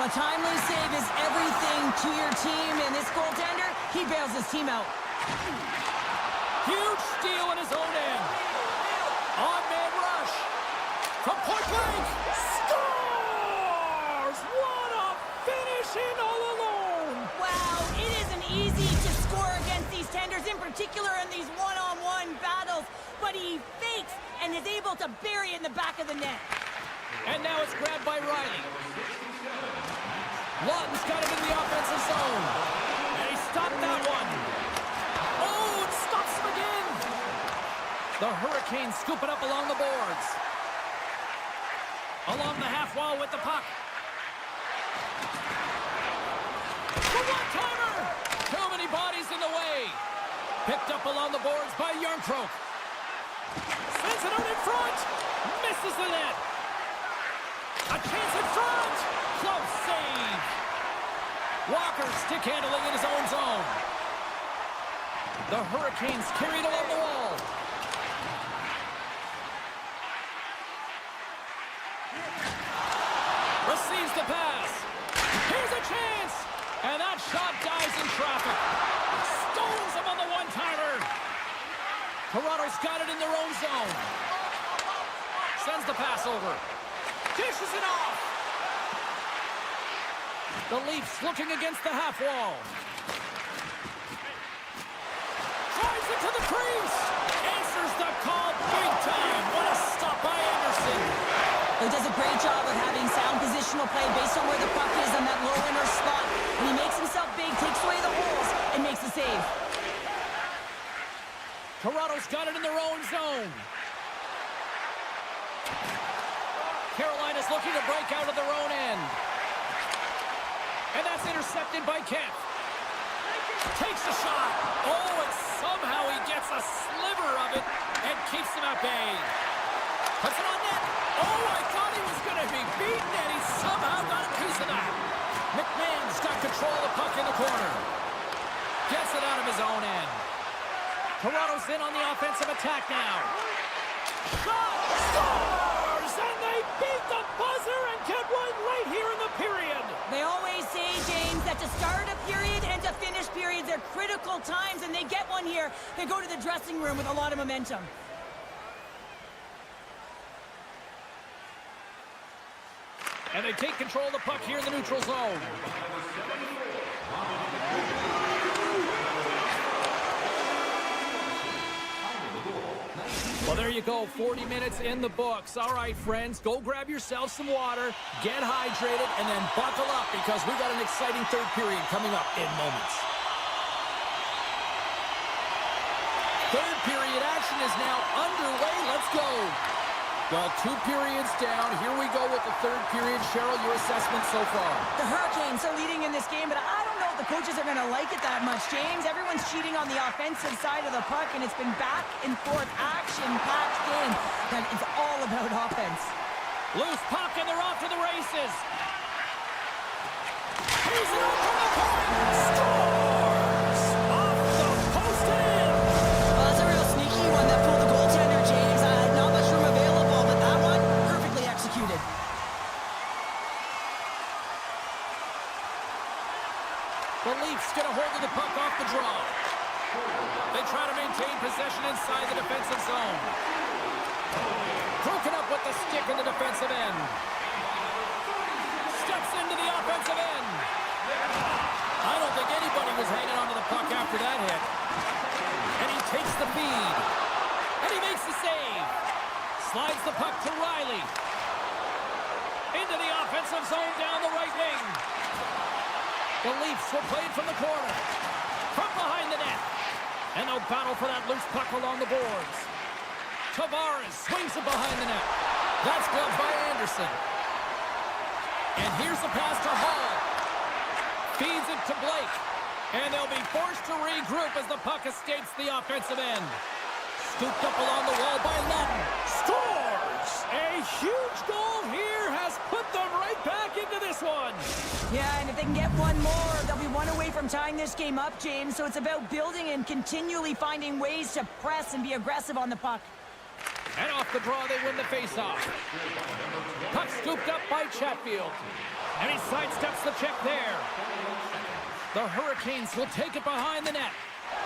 A timely save is everything to your team, and this goaltender, he bails his team out. Huge steal in his own end. On-man rush. From point blank. Scores! What a finish in all alone. Wow, it isn't easy to score against these tenders, in particular in these one-on-one battles, but he fakes and is able to bury it in the back of the net. And now it's grabbed by Riley. Lawton's got it in the offensive zone. And he stopped that one. Oh, it stops him again. The Hurricanes scoop it up along the boards. Along the half wall with the puck. The one-timer! Too many bodies in the way. Picked up along the boards by Yarncroke. Sends it out in front. Misses the net. A chance in front. Close save. Walker stick handling in his own zone. The Hurricanes carried along the wall. Receives the pass. Here's a chance. And that shot dies in traffic. Stones him on the one-timer. Toronto's got it in their own zone. Sends the pass over. Dishes it off. The Leafs looking against the half wall. Drives it to the crease. Answers the call big time. What a stop by Anderson. He does a great job of having sound positional play based on where the puck is on that low inner spot. And he makes himself big, takes away the holes, and makes the save. Toronto's got it in their own zone. Carolina's looking to break out of their own end. And that's intercepted by Kemp. Takes a shot. Oh, and somehow he gets a sliver of it and keeps him at bay. Puts it on net. Oh, I thought he was going to be beaten, and he somehow got a piece of that. McMahon's got control of the puck in the corner. Gets it out of his own end. Toronto's in on the offensive attack now. Shot! Scores! And they beat the buzzer and get one right here in the period. They always say, James, that to start a period and to finish periods are critical times, and they get one here. They go to the dressing room with a lot of momentum. And they take control of the puck here in the neutral zone. Well, there you go. 40 minutes in the books. All right, friends, go grab yourself some water, get hydrated, and then buckle up because we got an exciting third period coming up in moments. Third period action is now underway. Let's go. Well, 2 periods down. Here we go with the third period. Cheryl, your assessment so far? The Hurricanes are leading in this game, but I don't know if the coaches are going to like it that much, James. Everyone's cheating on the offensive side of the puck, and it's been back and forth, action-packed game. And it's all about offense. Loose puck, and they're off to the races. He's it up from the point. Scores! Off the post and in. Well, that's a real sneaky one that pulled the goaltender, James. Not much room available, but that one, perfectly executed. The Leafs get a hold of the puck off the draw. They try to maintain possession inside the defensive zone. Broken up with the stick in the defensive end. Steps into the offensive end. I don't think anybody was hanging onto the puck after that hit. And he takes the feed. And he makes the save. Slides the puck to Riley. Into the offensive zone down the right wing. The Leafs will play it from the corner. From behind the net. And they'll battle for that loose puck along the boards. Tavares swings it behind the net. That's gloved by Anderson. And here's the pass to Hall. Feeds it to Blake. And they'll be forced to regroup as the puck escapes the offensive end. Scooped up along the wall by Lutton. Scores! A huge goal here has put them right back into this one. Yeah, and if they can get one more, they'll be one away from tying this game up, James. So it's about building and continually finding ways to press and be aggressive on the puck. And off the draw, they win the faceoff. Puck scooped up by Chatfield. And he sidesteps the check there. The Hurricanes will take it behind the net.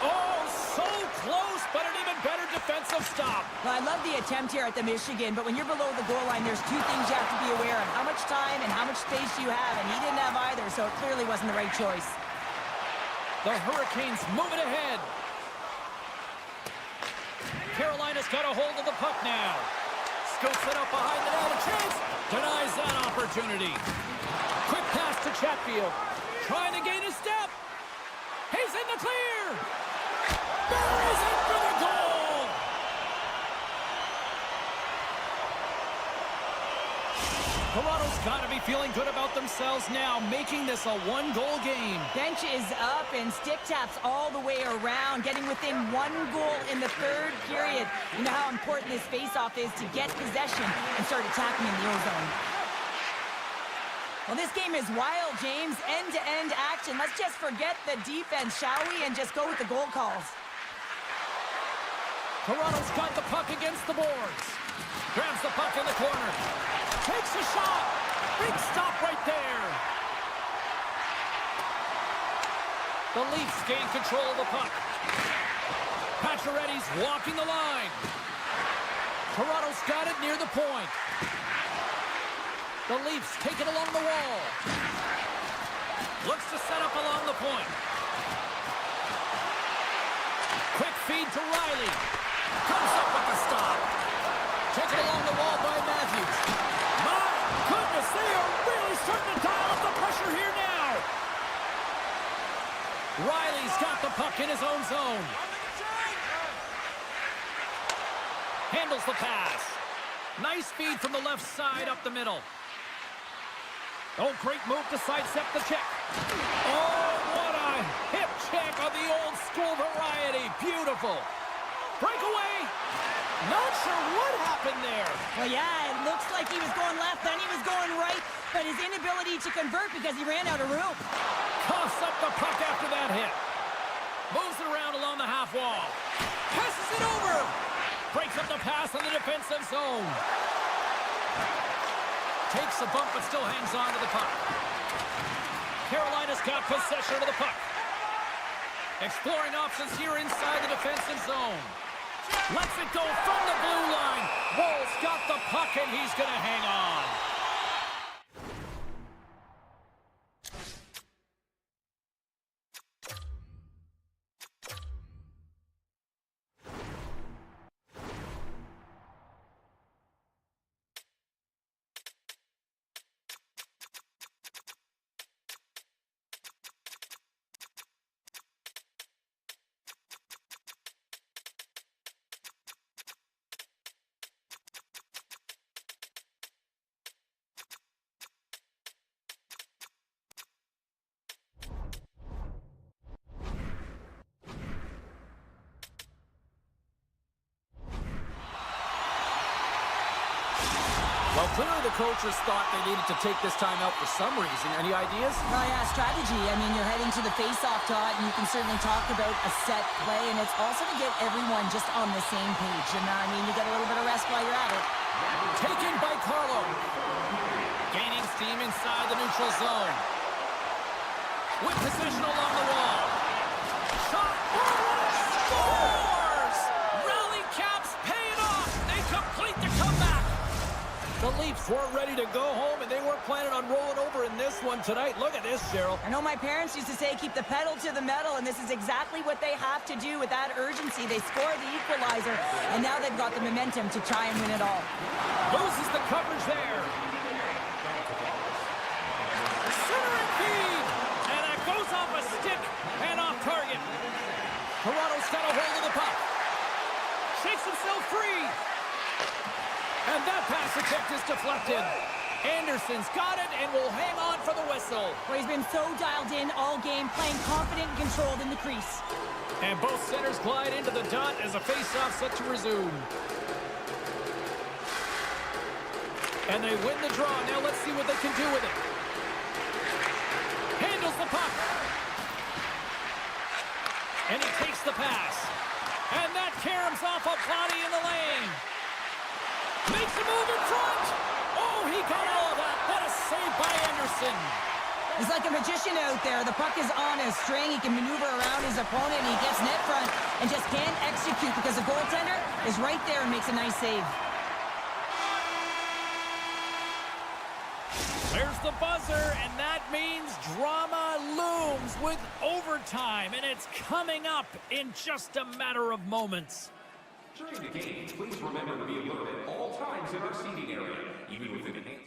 Oh, so close, but an even better defensive stop. Well, I love the attempt here at the Michigan, but when you're below the goal line, there's 2 things you have to be aware of. How much time and how much space you have, and he didn't have either, so it clearly wasn't the right choice. The Hurricanes move it ahead. Carolina's got a hold of the puck now. Scoops it up behind the net. A chance. Denies that opportunity. Quick pass to Chatfield. Trying to gain a step. He's in the clear. Buries it for the goal. Toronto's got to be feeling good about themselves now, making this a 1-goal game. Bench is up and stick taps all the way around, getting within 1 goal in the third period. You know how important this faceoff is to get possession and start attacking in the O-zone. Well, this game is wild, James. End-to-end action. Let's just forget the defense, shall we, and just go with the goal calls. Toronto's got the puck against the boards. Grabs the puck in the corner. Takes a shot. Big stop right there. The Leafs gain control of the puck. Pacioretty's walking the line. Toronto's got it near the point. The Leafs take it along the wall. Looks to set up along the point. Quick feed to Riley. Comes up with the stop. Taken along the wall by Matthews. My goodness, they are really starting to dial up the pressure here now. Riley's got the puck in his own zone. Handles the pass. Nice feed from the left side up the middle. Oh, great move to sidestep the check. Oh, what a hip check on the old school variety. Beautiful. Breakaway. Not sure what happened there. Well, yeah, it looks like he was going left, then he was going right, but his inability to convert because he ran out of room. Coughs up the puck after that hit. Moves it around along the half wall. Passes it over. Breaks up the pass on the defensive zone. Takes a bump but still hangs on to the puck. Carolina's got possession of the puck. Exploring options here inside the defensive zone. Lets it go from the blue line. Woll's got the puck and he's going to hang on. Well, clearly the coaches thought they needed to take this time out for some reason. Any ideas? Well, yeah, strategy. I mean, you're heading to the face-off, Todd, and you can certainly talk about a set play, and it's also to get everyone just on the same page. And, I mean, you get a little bit of rest while you're at it. Taken by Carlo. Gaining steam inside the neutral zone. With possession along the wall. Shot. Scores! Rally caps pay it off. They complete the comeback. The Leafs weren't ready to go home, and they weren't planning on rolling over in this one tonight. Look at this, Cheryl. I know my parents used to say, keep the pedal to the metal, and this is exactly what they have to do with that urgency. They score the equalizer, and now they've got the momentum to try and win it all. Loses the coverage there. Centering feed. And it goes off a stick and off target. Toronto's got a hold of the puck. Shakes himself free. And that pass attempt is deflected. Anderson's got it and will hang on for the whistle. Well, he's been so dialed in all game, playing confident and controlled in the crease. And both centers glide into the dot as a face-off set to resume. And they win the draw. Now let's see what they can do with it. Handles the puck. And he takes the pass. And that caroms off a body in the lane. Makes a move in front. Oh, he got all of that. What a save by Anderson. He's like a magician out there. The puck is on a string. He can maneuver around his opponent, and he gets net front and just can't execute because the goaltender is right there and makes a nice save. There's the buzzer, and that means drama looms with overtime, and it's coming up in just a matter of moments. During the game, please remember to be alert at all times in our seating area, even with an enhanced.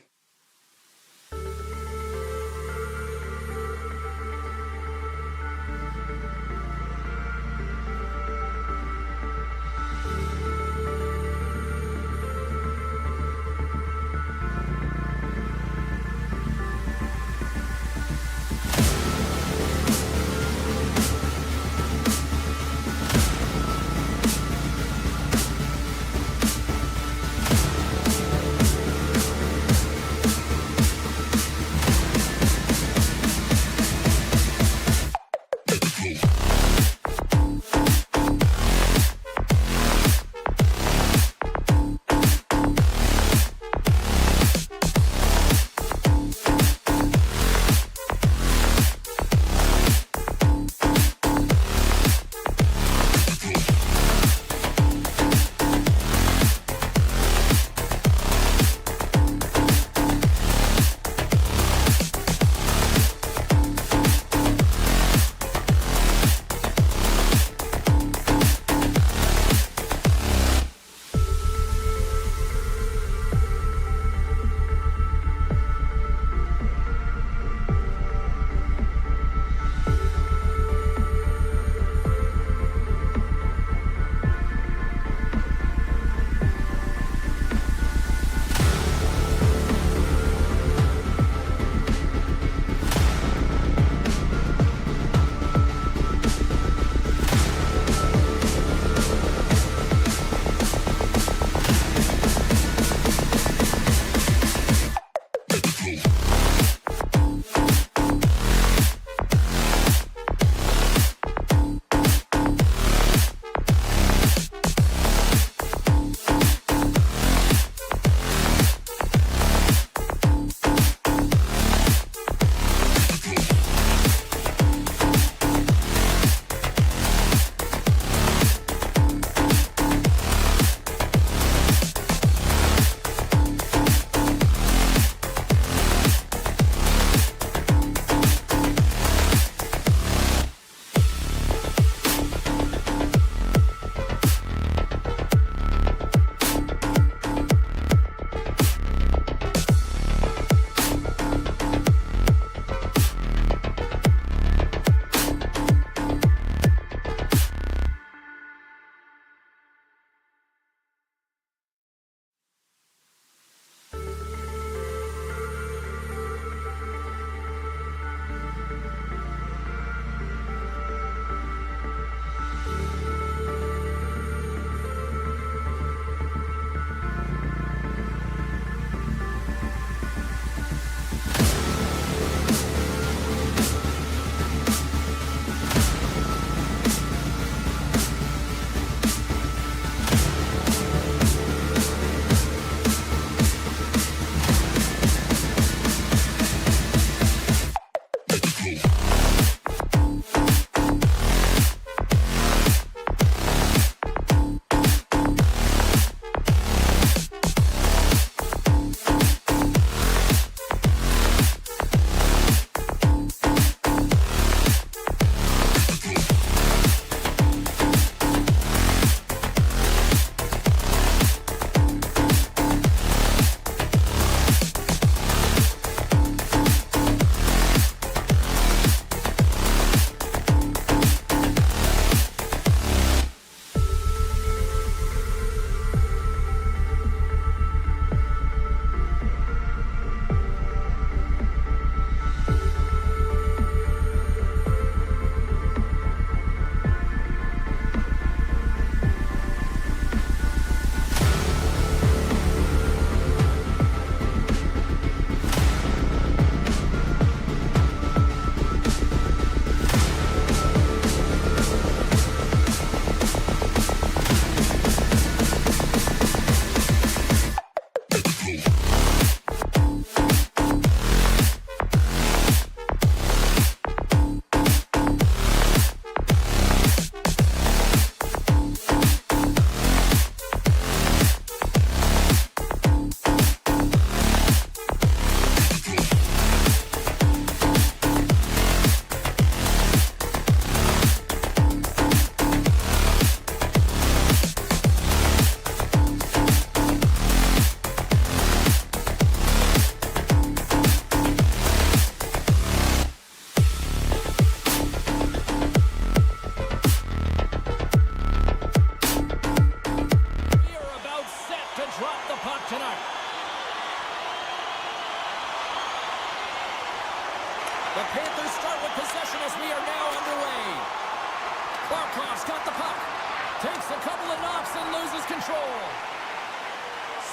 and loses control.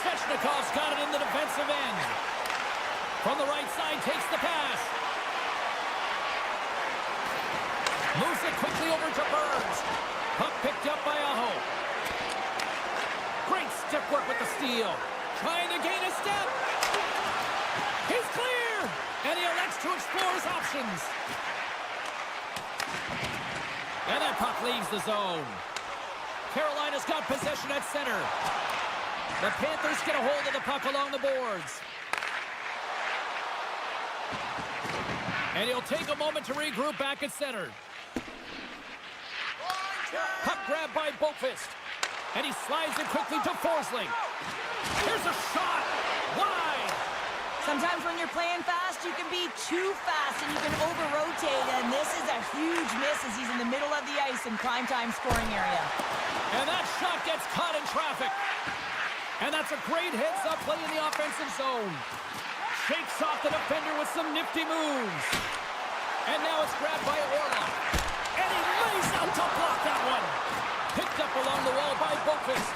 Svechnikov's got it in the defensive end. From the right side, takes the pass. Moves it quickly over to Burns. Puck picked up by Aho. Great stick work with the steal. Trying to gain a step. He's clear! And he elects to explore his options. And that puck leaves the zone. Carolina's got possession at center. The Panthers get a hold of the puck along the boards. And he'll take a moment to regroup back at center. Puck grabbed by Boqvist. And he slides it quickly to Forsling. Here's a shot. Wide. Sometimes when you're playing fast, you can be too fast and you can over-rotate. And this is a huge miss as he's in the middle of the ice in primetime scoring area. And that shot gets caught in traffic. And that's a great heads-up play in the offensive zone. Shakes off the defender with some nifty moves. And now it's grabbed by Orlov. And he lays out to block that one. Picked up along the wall by Boqvist.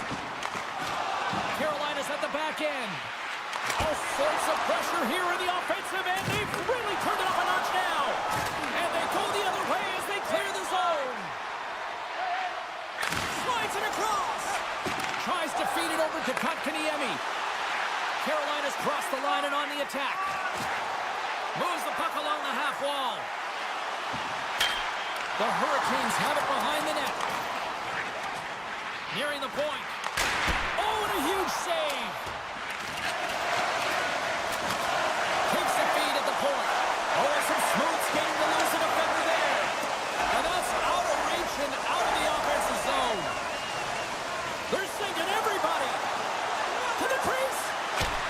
Carolina's at the back end. All sorts of pressure here in the offensive end. They've really turned it up a notch now. And they go the other way as they clear the zone. Slides it across. Tries to feed it over to Kotkaniemi. Carolina's crossed the line and on the attack. Moves the puck along the half wall. The Hurricanes have it behind the net. Nearing the point. Oh, and a huge save. Takes the feed at the point. Oh, and some smooth skating to lose the defender there. And that's out of reach and out of the offensive zone. They're sinking everybody. To the crease.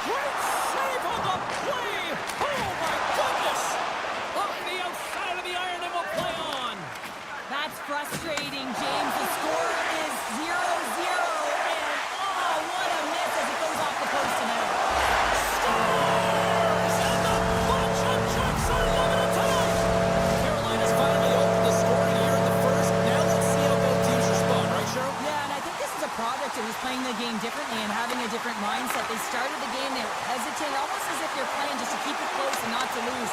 Great save on the play. Oh, my goodness. Off the outside of the iron and will play on. That's frustrating, James. The score is 0-0. And, oh, what a miss as it goes off the post and out. Scores! And the bunch of Jets are loving it tonight. Carolina's finally opened the scoring here in the first. Now let's see how both teams respond, right, Cheryl? Yeah, and I think this is a product of just playing the game differently and having a different mindset. They started the game, they were hesitant, almost as if they're playing just to keep it close and not to lose.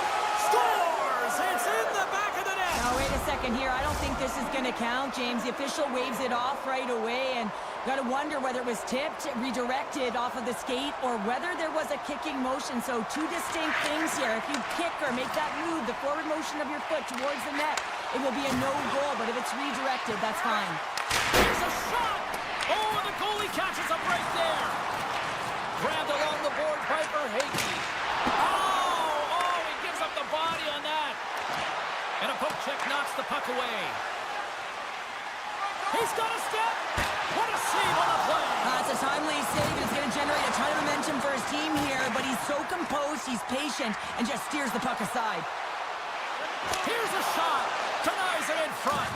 Scores! It's in the back of the net. Now, wait a second here. I don't think this is going to count, James. The official waves it off right away, and got to wonder whether it was tipped, redirected off of the skate, or whether there was a kicking motion. So two distinct things here. If you kick or make that move, the forward motion of your foot towards the net, it will be a no goal, but if it's redirected, that's fine. Here's a shot. Oh, and the goalie catches up right there. Grabbed along the board by Verhaeghe. Oh, he gives up the body on that. And a poke check knocks the puck away. He's got a step. What a save on the play. It's a timely save, and it's going to generate a ton of momentum for his team here, but he's so composed, he's patient, and just steers the puck aside. Here's a shot. Denies it in front.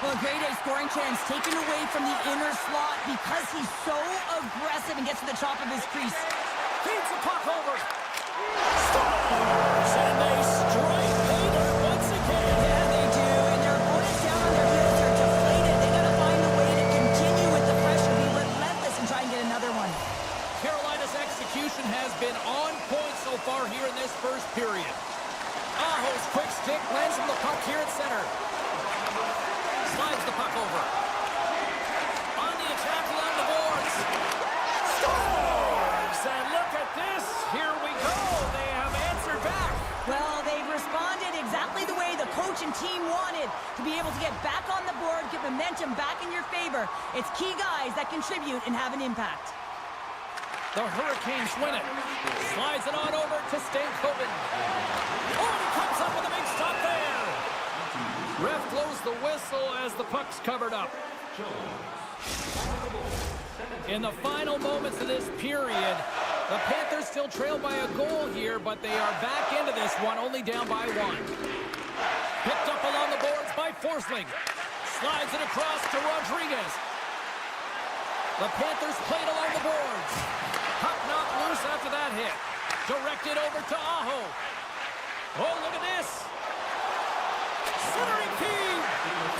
Well, a grade A scoring chance taken away from the inner slot because he's so aggressive and gets to the top of his crease. Feeds the puck over. Scores! And they strike later once again. Yeah, they do. And their opponents down on their heels are deflated. They got to find a way to continue with the pressure, be relentless, and try and get another one. Carolina's execution has been on point so far here in this first period. Aho's quick stick lands him the puck here at center. Slides the puck over. On the attack along the boards. Scores! And look at this. Here we go. They have answered back. Well, they've responded exactly the way the coach and team wanted, to be able to get back on the board, get momentum back in your favor. It's key guys that contribute and have an impact. The Hurricanes win it. Slides it on over to Stankoven. Oh, he comes up with a big stop there. Ref blows the whistle as the puck's covered up. In the final moments of this period, the Panthers still trail by a goal here, but they are back into this one, only down by one. Picked up along the boards by Forsling. Slides it across to Rodriguez. The Panthers played along the boards. Puck knocked loose after that hit. Directed over to Aho. Oh, look at this. Centering feed.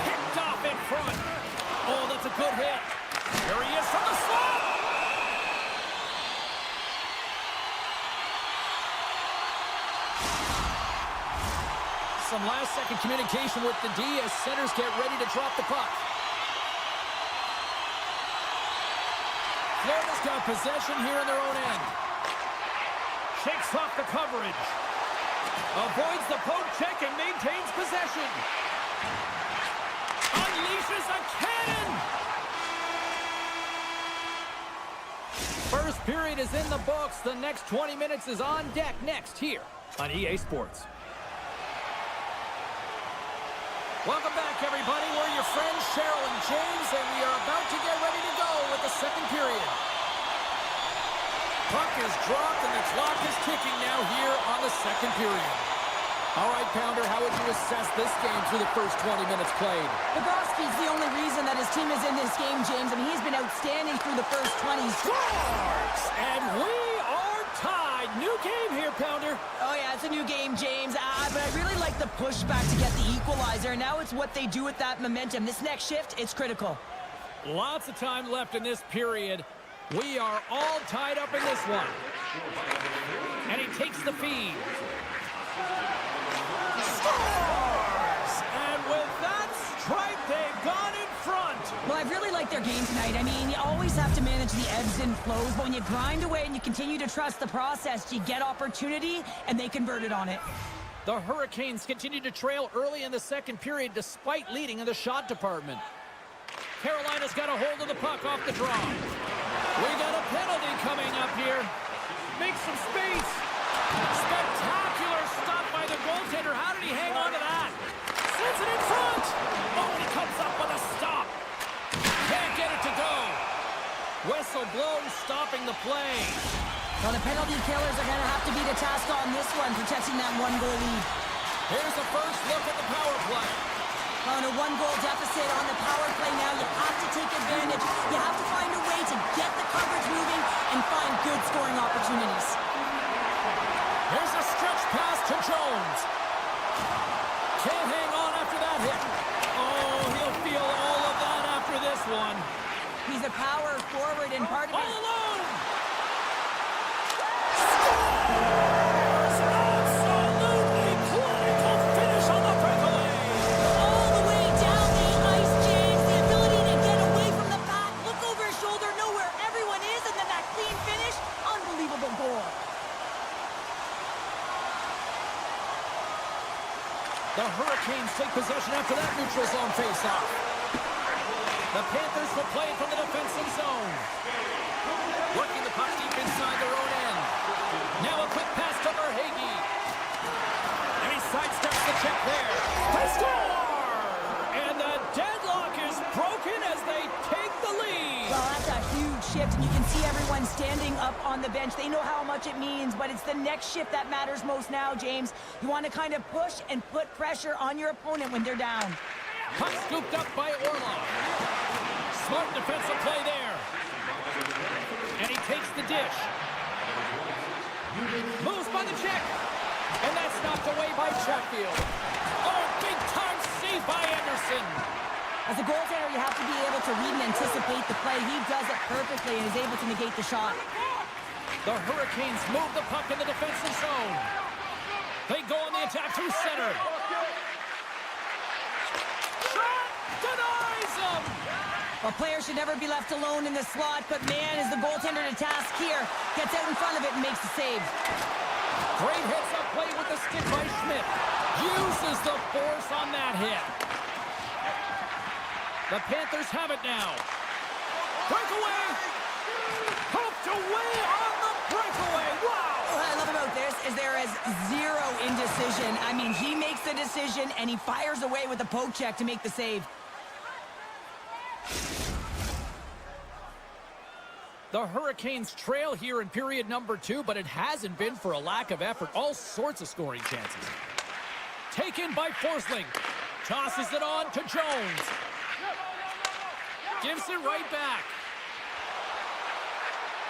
Picked off in front. Oh, that's a good hit. Here he is from the slot. Some last-second communication with the D as centers get ready to drop the puck. Florida's got possession here in their own end. Shakes off the coverage. Avoids the poke check and maintains possession. Unleashes a cannon! First period is in the books. The next 20 minutes is on deck next here on EA Sports. Welcome back, everybody. We're your friends, Cheryl and James, and we are about to get ready to go with the second period. Puck is dropped, and the clock is ticking now here on the second period. All right, Pounder, how would you assess this game through the first 20 minutes played? Bobrovsky's the only reason that his team is in this game, James. I mean, he's been outstanding through the first 20. Scores! And we are tied. New game here, Pounder. Oh, yeah, it's a new game, James. But I really like the pushback to get the equalizer. And now it's what they do with that momentum. This next shift, it's critical. Lots of time left in this period. We are all tied up in this one. And he takes the feed. Scores! And with that strike, they've gone in front. Well, I really like their game tonight. I mean, you always have to manage the ebbs and flows, but when you grind away and you continue to trust the process, you get opportunity, and they converted on it. The Hurricanes continue to trail early in the second period despite leading in the shot department. Carolina's got a hold of the puck off the draw. We got a penalty coming up here. Make some space. Spectacular stop by the goaltender. How did he hang on to that? Sends it in front. Oh, and he comes up with a stop. Can't get it to go. Whistle blows, stopping the play. Well, the penalty killers are going to have to be the task on this one, protecting that one-goal lead. Here's the first look at the power play. On a one-goal deficit on the power play now, you have to take advantage. You have to find a way to get the coverage moving and find good scoring opportunities. Here's a stretch pass to Jones. Can't hang on after that hit. Oh, he'll feel all of that after this one. He's a power forward and part of All it. alone. Scores! Absolutely clinical finish on the breakaway. All the way down the ice, James. The ability to get away from the pack, look over his shoulder, know where everyone is, and then that clean finish. Unbelievable goal. The Hurricanes take possession after that neutral zone faceoff. The Panthers will play it from the defensive zone. Working the puck deep inside their own end. Now a quick pass to Verhaeghe. And he sidesteps the check there. They score! And the deadlock is broken as they take the lead. Well, that's a huge shift, and you can see everyone standing up on the bench. They know how much it means, but it's the next shift that matters most now, James. You want to kind of push and put pressure on your opponent when they're down. Puck scooped up by Orlov. Smart defensive play there. And he takes the dish. Moves by the check. And that's knocked away by Chatfield. Oh, big time save by Anderson. As a goaltender, you have to be able to read and anticipate the play. He does it perfectly and is able to negate the shot. The Hurricanes move the puck in the defensive zone. They go on the attack through center. Shot denies him. Well, players should never be left alone in the slot, but man, is the goaltender to task here. Gets out in front of it and makes the save. Great hits up play with the stick by Schmidt. Uses the force on that hit. The Panthers have it now. Breakaway! Hooked away on the breakaway! Wow! What I love about this is there is zero indecision. I mean, he makes the decision and he fires away with a poke check to make the save. The Hurricanes trail here in period number 2, but it hasn't been for a lack of effort. All sorts of scoring chances. Taken by Forsling. Tosses it on to Jones. Gives it right back.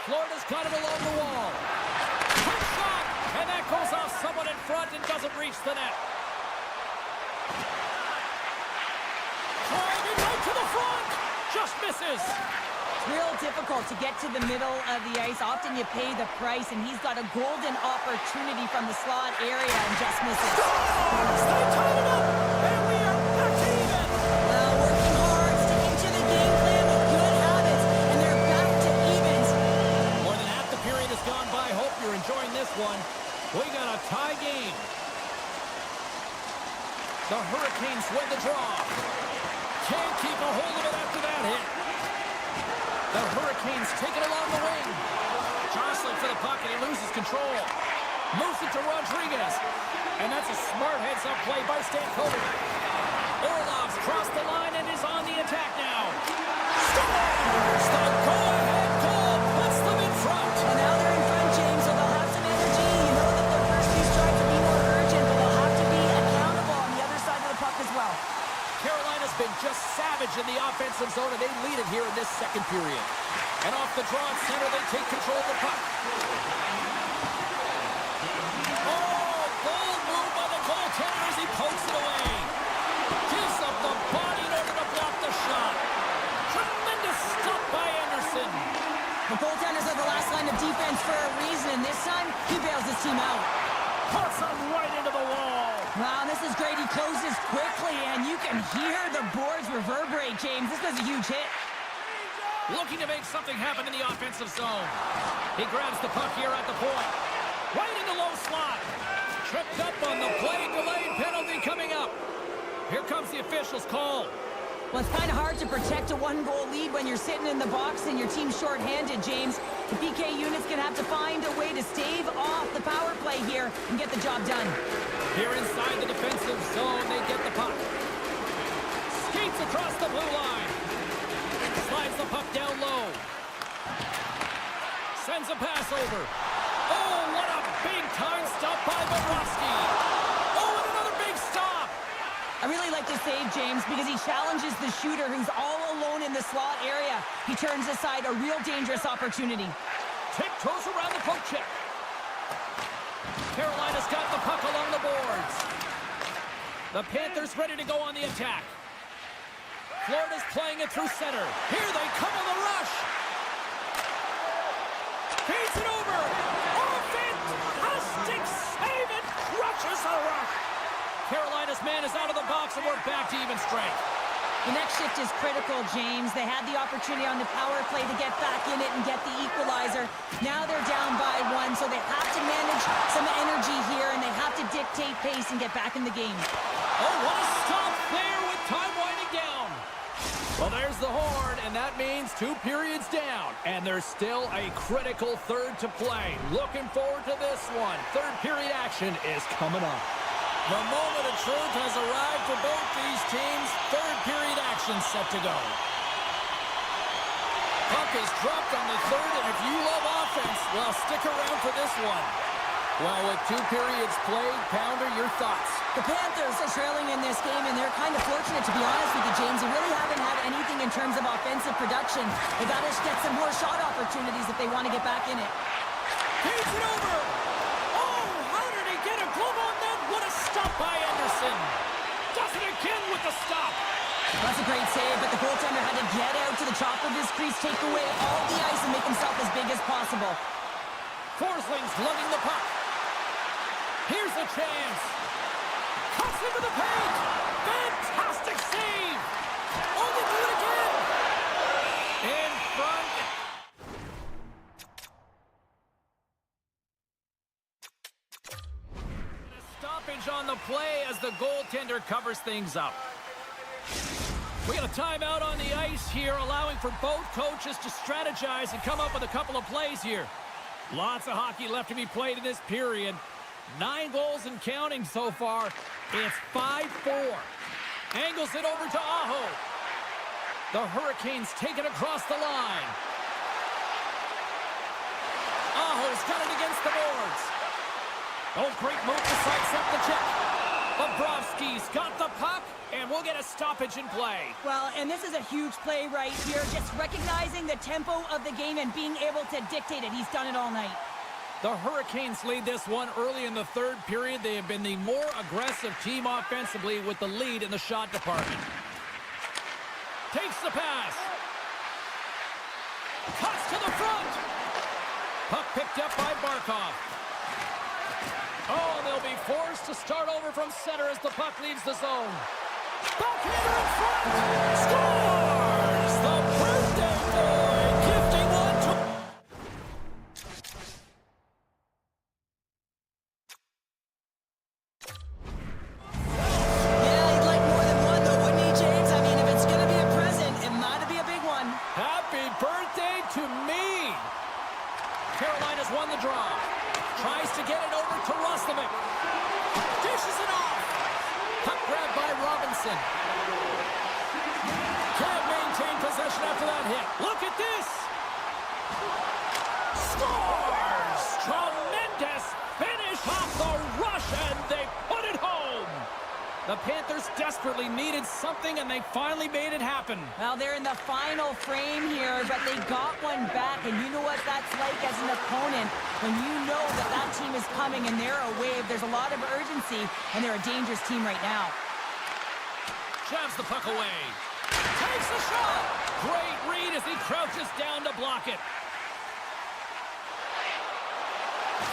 Florida's got it along the wall. Quick shot! And that goes off someone in front and doesn't reach the net. Driving right to the front. Just misses. It's real difficult to get to the middle of the ice. Often you pay the price, and he's got a golden opportunity from the slot area and just misses. They tied it up, and we are back to even. Well, working hard, sticking to the game plan with good habits, and they're back to evens. More than half the period has gone by. Hope you're enjoying this one. We got a tie game. The Hurricanes win the draw. Can't keep a hold of it after that hit. The Hurricanes take it along the wing. Jostling for the puck, and he loses control. Moves it to Rodriguez. And that's a smart heads-up play by Stankovic. Orlov's crossed the line and is on the attack now. Scores! The go-ahead goal puts them in front. Well, now they're in front, James, so they'll have some energy. You know that their first few strikes will be more urgent, but they'll have to be accountable on the other side of the puck as well. Carolina's been just savage in the offensive zone, and they lead it here in this second period. And off the draw at center, they take control of the puck. Oh, bold move by the goaltender as he pokes it away. Gives up the body in order to block the shot. Tremendous stop by Anderson. The goaltenders are the last line of defense for a reason, and this time, he bails his team out. Puts him right into the wall. Wow, this is great. He closes quickly, and you can hear the boards reverberate, James. This was a huge hit. Looking to make something happen in the offensive zone. He grabs the puck here at the point. Right in the low slot. Tripped up on the play. Delayed penalty coming up. Here comes the official's call. Well, it's kind of hard to protect a one-goal lead when you're sitting in the box and your team's shorthanded, James. The PK unit's going to have to find a way to stave off the power play here and get the job done. Here inside the defensive zone, they get the puck. Skates across the blue line. Slides the puck down low. Sends a pass over. Oh, what a big-time stop by Bobrovsky. Oh, and another big stop. I really like to save James because he challenges the shooter who's all alone in the slot area. He turns aside a real dangerous opportunity. Tiptoes around the poke check. Carolina's got the puck along the boards. The Panthers ready to go on the attack. Florida's playing it through center. Here they come on the rush. Feeds it over. Oh, fantastic save. It crushes the rush. Carolina's man is out of the box, and we're back to even strength. The next shift is critical, James. They had the opportunity on the power play to get back in it and get the equalizer. Now they're down by one, so they have to manage some energy here, and they have to dictate pace and get back in the game. Oh, what a stop there with time winding down. Well, there's the horn, and that means 2 periods down. And there's still a critical third to play. Looking forward to this one. Third period action is coming up. The moment of truth has arrived for both these teams. Third period action set to go. Puck is dropped on the third, and if you love offense, well, stick around for this one. Well, with 2 periods played, Pounder, your thoughts? The Panthers are trailing in this game, and they're kind of fortunate, to be honest with you, James. They really haven't had anything in terms of offensive production. They got to get some more shot opportunities if they want to get back in it. Feeds it over. Oh, how did he get a glove on that? What a stop by Anderson. Does it again with the stop. That's a great save, but the goaltender had to get out to the top of his crease, take away all the ice, and make himself as big as possible. Forsling's lugging the puck. Here's a chance. Cuts into the paint. Fantastic save. Oh, they do it again. In front. A stoppage on the play as the goaltender covers things up. We got a timeout on the ice here, allowing for both coaches to strategize and come up with a couple of plays here. Lots of hockey left to be played in this period. 9 goals and counting so far. It's 5-4. Angles it over to Aho. The Hurricanes take it across the line. Aho's got it against the boards. Oh, great move to sidestep the check. Bobrovsky's got the puck, and we'll get a stoppage in play. Well, and this is a huge play right here, just recognizing the tempo of the game and being able to dictate it. He's done it all night. The Hurricanes lead this one early in the third period. They have been the more aggressive team offensively with the lead in the shot department. Takes the pass. Cuts to the front. Puck picked up by Barkov. Oh, they'll be forced to start over from center as the puck leaves the zone. Backhander in front. Scores! The birthday boy gifting one to... Yeah, he'd like more than one, though, wouldn't he, James? I mean, if it's going to be a present, it might be a big one. Happy birthday to me! Carolina's won the draw. Tries to get it over to Roslovic. Dishes it off. Puck grabbed by Robinson. Can't maintain possession after that hit. Look at this! Scores! Tremendous finish off the rush, and they put it home! The Panthers desperately needed something, and they finally made it happen. Well, they're in the final frame here, but they got one back, and you know what that's like as an opponent when you know that that team is coming and they're a wave. There's a lot of urgency, and they're a dangerous team right now. Shoves the puck away. Takes a shot. Great read as he crouches down to block it.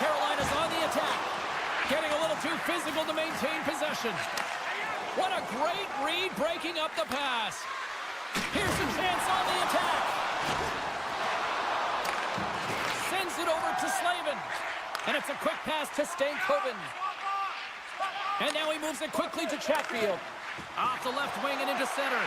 Carolina's on the attack. Getting a little too physical to maintain possession. What a great read breaking up the pass. Here's a chance on the attack. Sends it over to Slavin. And it's a quick pass to Stankoven. And now he moves it quickly to Chatfield. Off the left wing and into center.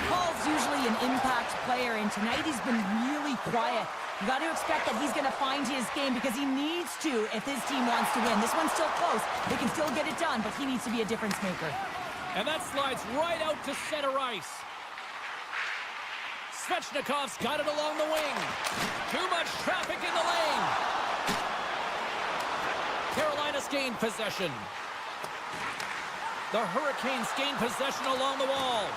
Paul's usually an impact player, and tonight he's been really quiet. You got to expect that he's going to find his game because he needs to if his team wants to win. This one's still close. They can still get it done, but he needs to be a difference maker. And that slides right out to center ice. Svechnikov's got it along the wing. Too much traffic in the lane. Carolina's gained possession. The Hurricanes gained possession along the wall.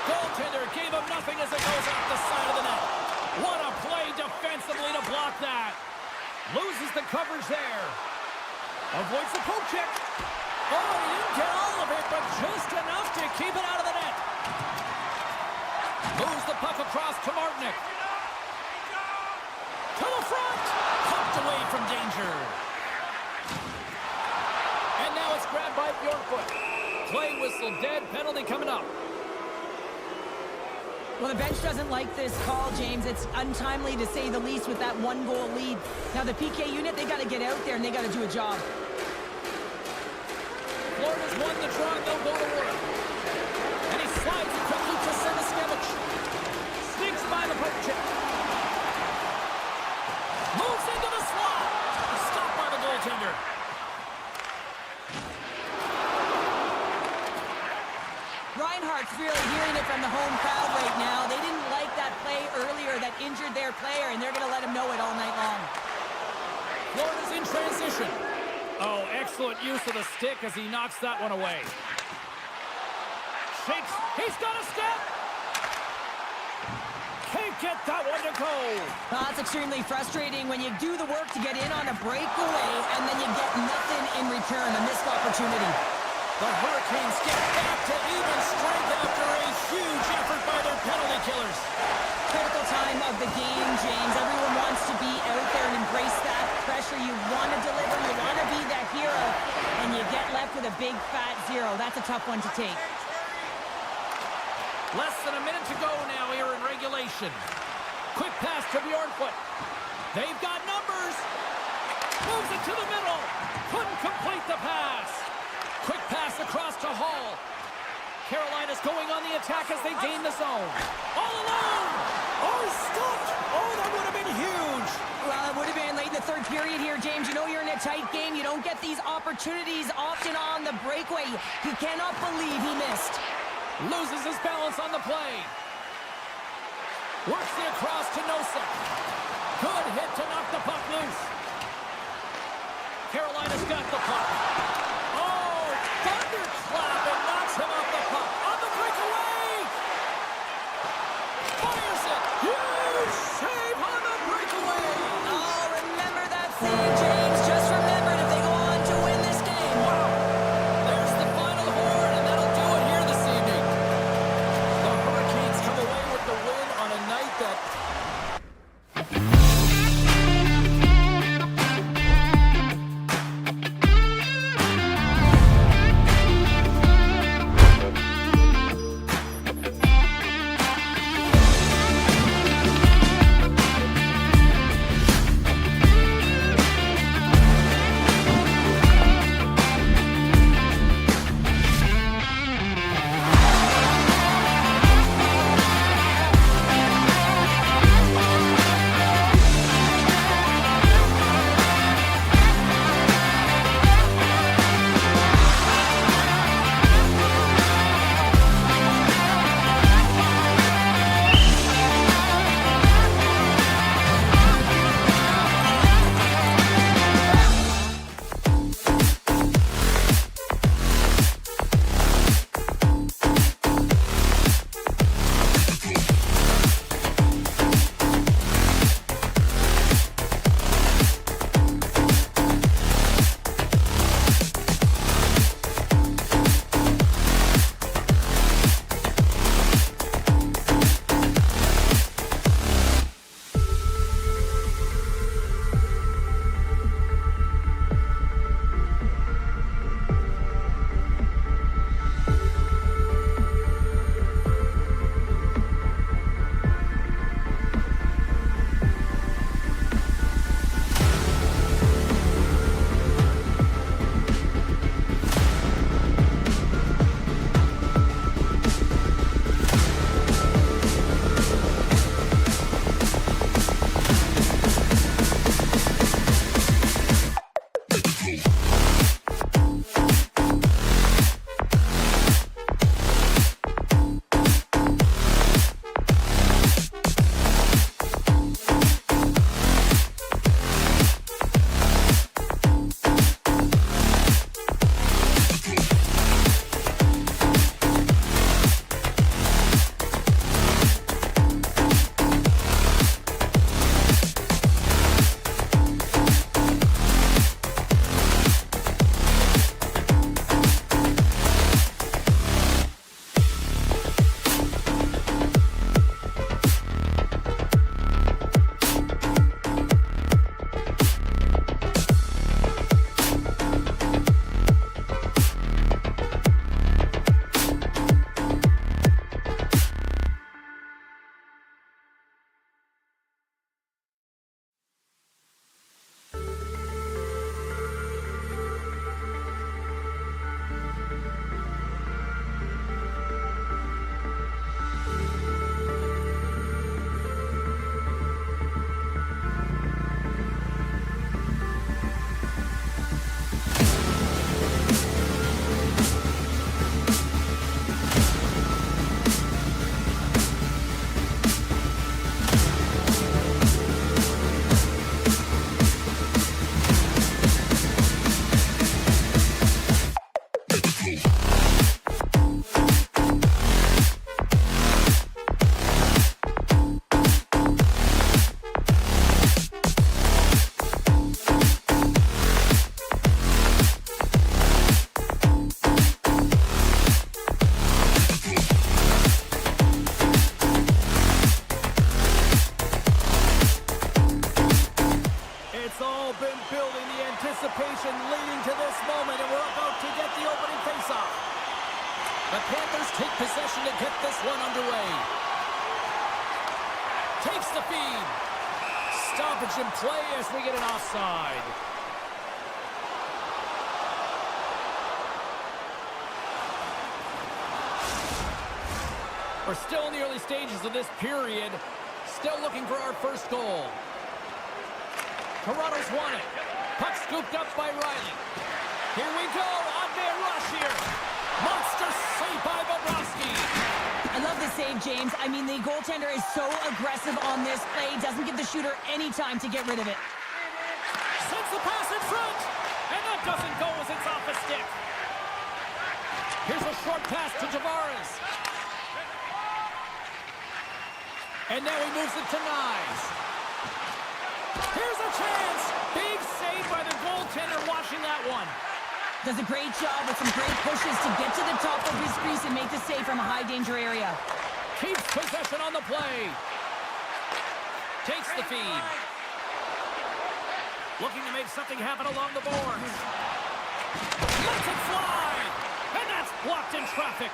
Goaltender gave him nothing as it goes off the side of the net. What a play defensively to block that. Loses the coverage there. Avoids the poke check. Oh, he didn't get all of it, but just enough to keep it out of the net. Moves the puck across to Martinick. To the front. Pumped away from danger. And now it's grabbed by Bjorkfoot. Play whistle dead. Penalty coming up. Well, the bench doesn't like this call, James. It's untimely to say the least with that one-goal lead. Now, the PK unit, they got to get out there and they got to do a job. Florida's won the draw, and they'll go to work. And he slides quickly to Seniskevich. Sneaks by the poke check. Moves into the slot. Stopped by the goaltender. Reinhart's really hearing it from the home crowd right now. They didn't like that play earlier that injured their player, and they're going to let him know it all night long. Florida's in transition. Oh, excellent use of the stick as he knocks that one away. Shakes. He's got a step. Can't get that one to go. Well, that's extremely frustrating when you do the work to get in on a breakaway, and then you get nothing in return. A missed opportunity. The Hurricanes get back to even strength after a huge effort by their penalty killers. Critical time of the game, James. Everyone wants to be out there and embrace that pressure. You want to deliver, you want to be that hero, and you get left with a big fat zero. That's a tough one to take. Less than a minute to go now here in regulation. Quick pass to Bjorkfoot. They've got numbers. Moves it to the middle. Couldn't complete the pass. Quick pass across to Hall. Carolina's going on the attack as they gain the zone. All alone! Oh, stopped! Oh, that would have been huge! Well, it would have been late in the third period here, James. You know you're in a tight game. You don't get these opportunities often on the breakaway. He cannot believe he missed. Loses his balance on the play. Works the across to Nosek. Good hit to knock the puck loose. Carolina's got the puck. Thunderclap and knocks him off the puck. On the breakaway! Fires it! Huge save on the breakaway! Oh, remember that save, James. Just remember it if they go on to win this game. Wow! There's the final horn, and that'll do it here this evening. The Hurricanes come away with the win on a night that possession leading to this moment, and we're about to get the opening faceoff. The Panthers take possession to get this one underway. Takes the feed. Stoppage in play as we get an offside. We're still in the early stages of this period. Still looking for our first goal. Toronto's won it. Puck scooped up by Riley. Here we go. On-man rush here. Monster save by Bobrovsky. I love the save, James. I mean, the goaltender is so aggressive on this play. Doesn't give the shooter any time to get rid of it. Sends the pass in front. And that doesn't go as it's off the stick. Here's a short pass to Tavares. And now he moves it to Nyes. Here's a chance. Big save by the goaltender watching that one. Does a great job with some great pushes to get to the top of his crease and make the save from a high-danger area. Keeps possession on the play. Takes the feed. Looking to make something happen along the boards. Lets it fly. And that's blocked in traffic.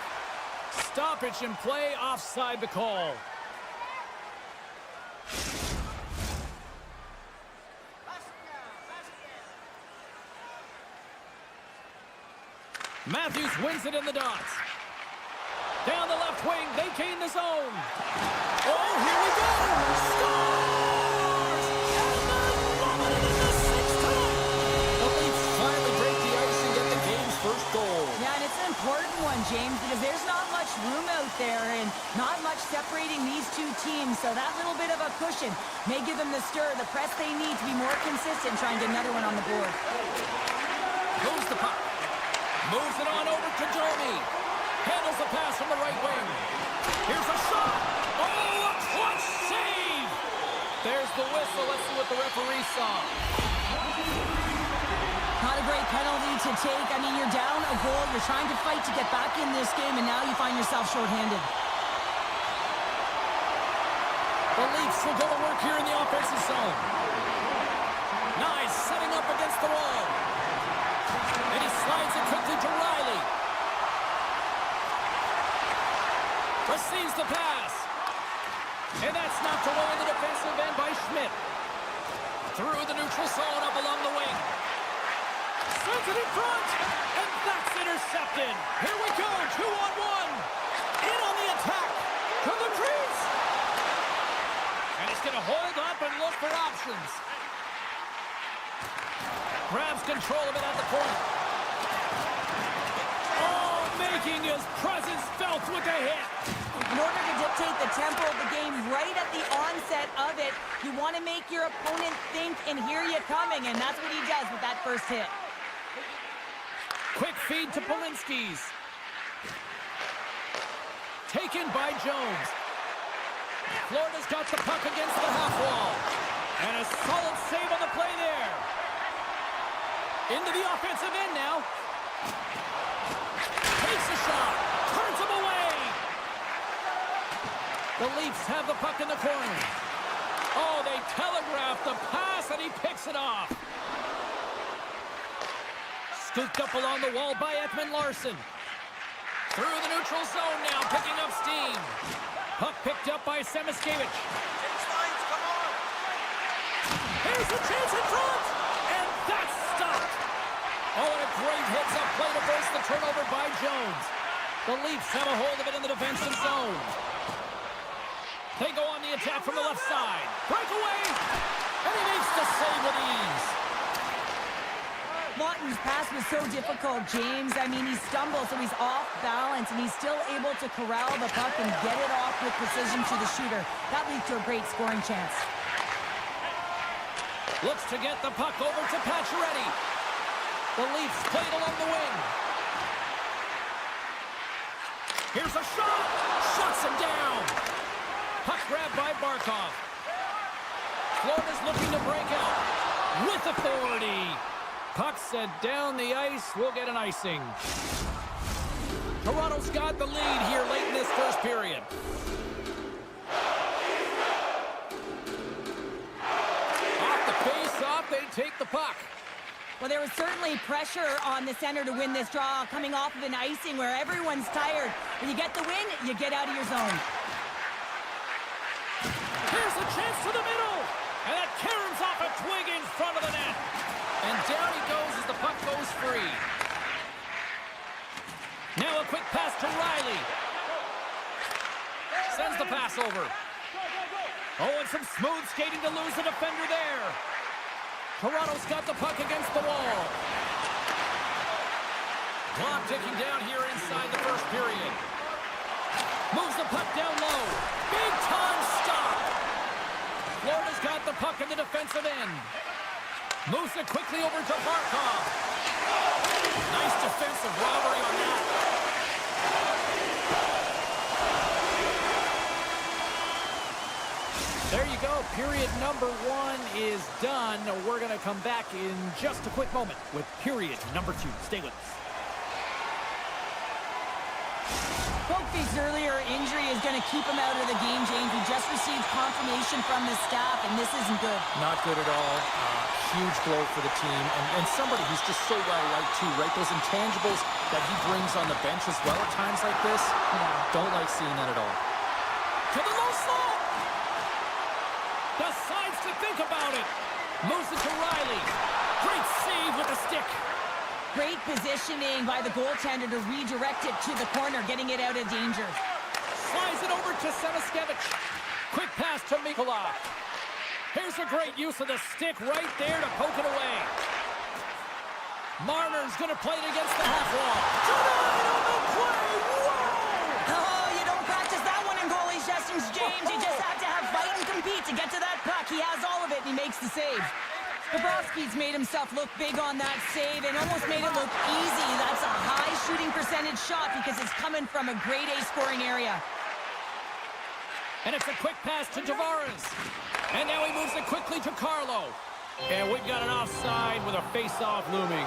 Stoppage in play, offside the call. Matthews wins it in the dots. Down the left wing, they gain the zone. Oh, here we go! Scores! And then vomited in the sixth time! The Leafs finally break the ice and get the game's first goal. Yeah, and it's an important one, James, because there's not much room out there and not much separating these two teams, so that little bit of a cushion may give them the stir, the press they need to be more consistent, try and get another one on the board. Moves the puck. Moves it on over to Domi. Handles the pass from the right wing. Here's a shot. Oh, a clutch save. There's the whistle. Let's see what the referee saw. Not a great penalty to take. I mean, you're down a goal. You're trying to fight to get back in this game, and now you find yourself shorthanded. The Leafs will go to work here in the offensive zone. Nice, setting up against the wall. And he slides it quickly to Riley. Receives the pass. And that's knocked away in the defensive end by Schmidt. Through the neutral zone up along the wing. Sends it in front. And that's intercepted. Here we go, 2-on-1. In on the attack. To the crease. And he's going to hold up and look for options. Grabs control of it at the point. Oh, making his presence felt with a hit. In order to dictate the tempo of the game right at the onset of it, you want to make your opponent think and hear you coming, and that's what he does with that first hit. Quick feed to Polinski's. Taken by Jones. Florida's got the puck against the half wall. And a solid save on the play there. Into the offensive end now. Takes a shot. Turns him away. The Leafs have the puck in the corner. Oh, they telegraphed the pass, and he picks it off. Scooped up along the wall by Ekman Larson. Through the neutral zone now, picking up steam. Puck picked up by Semiskevich. Here's a chance in front. And that's stopped. Oh, and a great hits-up play to burst the turnover by Jones. The Leafs have a hold of it in the defensive zone. They go on the attack from the left side. Breakaway. And he makes the save with ease. Lawton's pass was so difficult, James. I mean, he stumbles, so he's off balance, and he's still able to corral the puck and get it off with precision to the shooter. That leads to a great scoring chance. Looks to get the puck over to Pacioretty. The Leafs played along the wing. Here's a shot. Shuts him down. Puck grabbed by Barkov. Florida's looking to break out with authority. Puck sent down the ice. We'll get an icing. Toronto's got the lead here late in this first period. Off the face-off, they take the puck. Well, there was certainly pressure on the center to win this draw, coming off of an icing where everyone's tired. When you get the win, you get out of your zone. Here's a chance to the middle. And that caroms off a twig in front of the net. And down he goes as the puck goes free. Now a quick pass to Riley. Sends the pass over. Oh, and some smooth skating to lose the defender there. Toronto's got the puck against the wall. Clock ticking down here inside the first period. Moves the puck down low. Big time stop. Florida's got the puck in the defensive end. Moves it quickly over to Barkov. Nice defensive robbery on that. There you go. Period number 1 is done. We're going to come back in just a quick moment with period number 2. Stay with us. Kofi's earlier injury is going to keep him out of the game, James. He just received confirmation from the staff, and this isn't good. Not good at all. Huge blow for the team. And somebody who's just so well-liked, too, right? Those intangibles that he brings on the bench as well at times like this. Don't like seeing that at all. To the low slot. Decides to think about it. Moves it to Riley. Great save with the stick. Great positioning by the goaltender to redirect it to the corner, getting it out of danger. Slides it over to Semiskevich. Quick pass to Mikula. Here's a great use of the stick right there to poke it away. Marner's going to play it against the half wall. Denied on the play. Whoa! Oh, you don't practice that one in goalie sessions, James. You just have to have fight and compete to get to that puck. He has all of it, and he makes the save. Bobrovsky's made himself look big on that save and almost made it look easy. That's a high shooting percentage shot because it's coming from a grade A scoring area. And it's a quick pass to Tavares. And now he moves it quickly to Carlo. And we've got an offside with a face-off looming.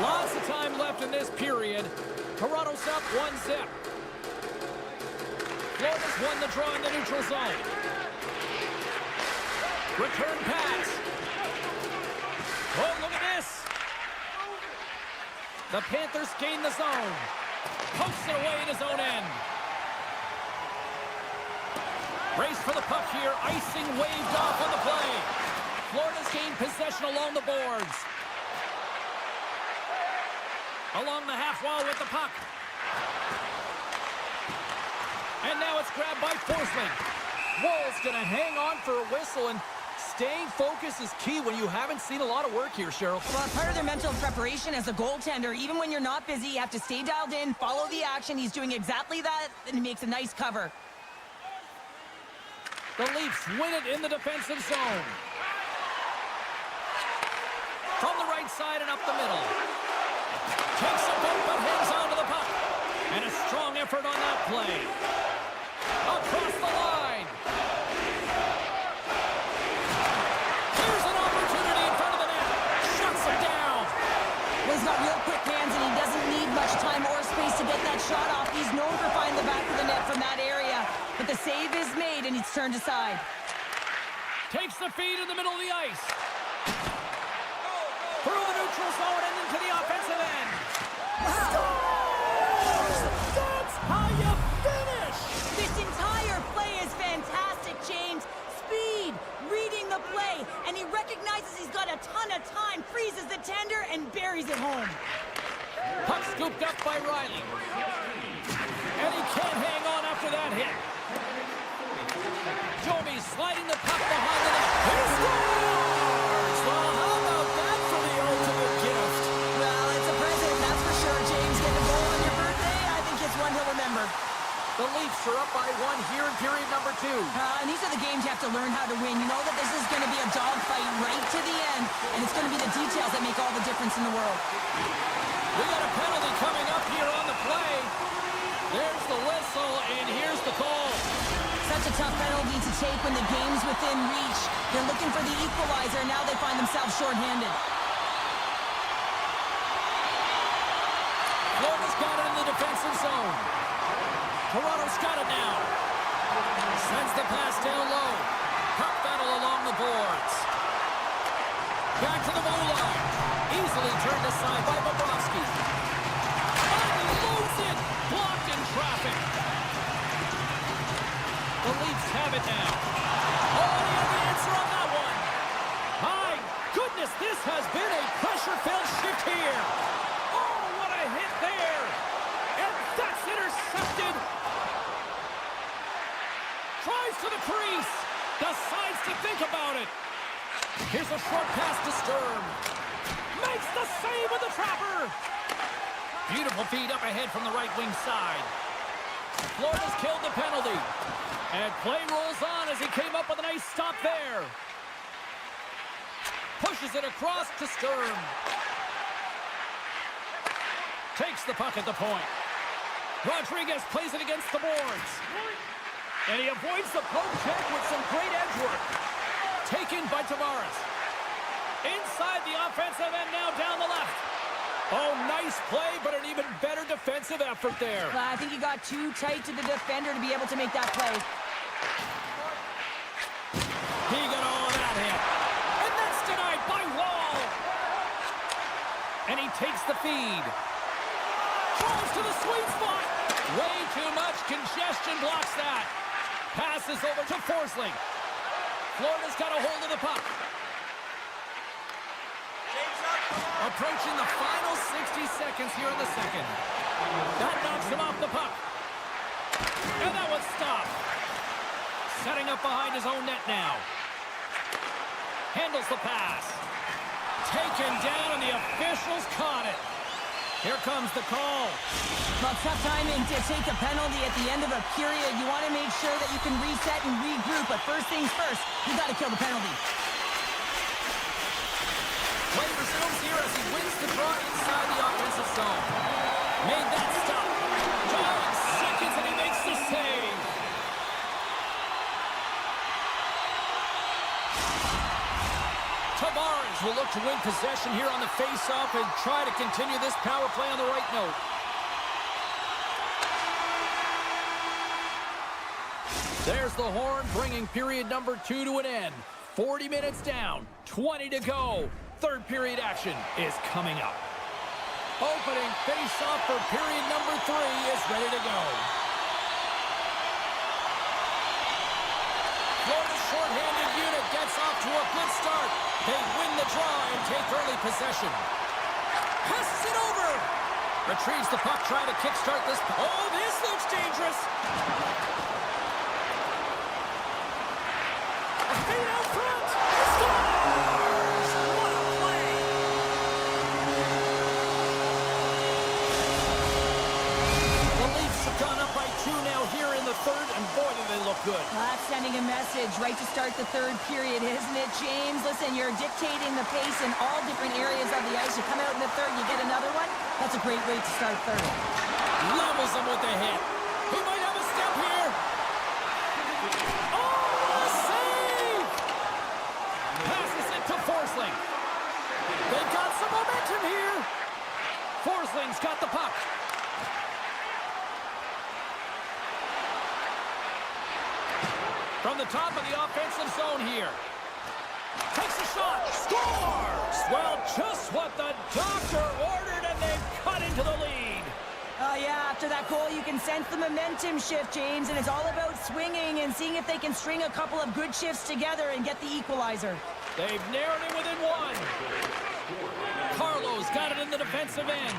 Lots of time left in this period. Toronto's up 1-0. Florida's won the draw in the neutral zone. Return pass. Oh, look at this. The Panthers gain the zone. Pokes it away in his own end. Race for the puck here. Icing waved off on the play. Florida's gained possession along the boards. Along the half wall with the puck. And now it's grabbed by Forsling. Woll's going to hang on for a whistle, and staying focused is key when you haven't seen a lot of work here, Cheryl. Well, part of their mental preparation as a goaltender, even when you're not busy, you have to stay dialed in, follow the action. He's doing exactly that, and he makes a nice cover. The Leafs win it in the defensive zone. From the right side and up the middle. Takes a bump but hangs on to the puck. And a strong effort on that play. Across the line. Here's an opportunity in front of the net. Shuts it down. Well, he's got real quick hands, and he doesn't need much time or space to get that shot off. He's known for finding the back of the net from that area. But the save is made, and it's turned aside. Takes the feed in the middle of the ice. Through the neutral zone and into the offensive end. Scores! That's how you finish! This entire play is fantastic, James. Speed, reading the play, and he recognizes he's got a ton of time, freezes the tender, and buries it home. Puck scooped up by Riley. And he can't hang on after that hit. Jomi sliding the puck behind the net. He scores! Well, how about that for the ultimate gift? Well, it's a present, that's for sure, James. Getting a goal on your birthday, I think it's one he'll remember. The Leafs are up by 1 here in period number 2. And these are the games you have to learn how to win. You know that this is going to be a dogfight right to the end, and it's going to be the details that make all the difference in the world. We got a penalty coming up here on the play. There's the whistle, and here's the call. Such a tough penalty to take when the game's within reach. They're looking for the equalizer, and now they find themselves shorthanded. Florida's got it in the defensive zone. Toronto's got it now. Sends the pass down low. Puck battle along the boards. Back to the blue line. Easily turned aside by Bobrovsky. Unloads it. Blocked in traffic. The Leafs have it now. Oh, he had the answer on that one. My goodness, this has been a pressure-filled shift here. Oh, what a hit there. And that's intercepted. Tries to the crease. Decides to think about it. Here's a short pass to Sturm. Makes the save with the trapper. Beautiful feed up ahead from the right wing side. Florida's killed the penalty. And play rolls on as he came up with a nice stop there. Pushes it across to Sturm. Takes the puck at the point. Rodriguez plays it against the boards. And he avoids the poke check with some great edge work. Taken by Tavares. Inside the offensive end now down the left. Oh, nice play, but an even better defensive effort there. I think he got too tight to the defender to be able to make that play. He got all of that hit. And that's denied by Wall. And he takes the feed. Throws to the sweet spot. Way too much congestion blocks that. Passes over to Forsling. Florida's got a hold of the puck. Approaching the final 60 seconds here in the second. That knocks him off the puck. And that one's stopped. Setting up behind his own net now. Handles the pass. Taken down, and the officials caught it. Here comes the call. Well, tough timing to take a penalty at the end of a period. You want to make sure that you can reset and regroup, but first things first, you got to kill the penalty. Play resumes here as he wins the draw inside the offensive zone. Made that stop. 5 seconds, and he makes the save. Tavares will look to win possession here on the face-off and try to continue this power play on the right note. There's the horn, bringing period number 2 to an end. 40 minutes down, 20 to go. Third period action is coming up. Opening face-off for period number 3 is ready to go. Florida's shorthanded unit gets off to a good start. They win the draw and take early possession. Passes it over. Retrieves the puck, trying to kickstart this. Oh, this looks dangerous. A feed out front. He scores! What a play. The Leafs have gone up by 2 now here in the third, and boy, do they look good. Well, that's sending a message right to start the third period, isn't it, James? Listen, you're dictating the pace in all different areas of the ice. You come out in the third, you get another one. That's a great way to start third. Levels him with the hit. He might have a step here. Oh, a save! Passes it to Forsling. They've got some momentum here. Forsling's got the puck. From the top of the offensive zone here. Takes a shot. Scores! Well, just what the doctor ordered, and they've cut into the lead. Yeah, after that goal, you can sense the momentum shift, James, and it's all about swinging and seeing if they can string a couple of good shifts together and get the equalizer. They've narrowed it within 1. Carlo's got it in the defensive end.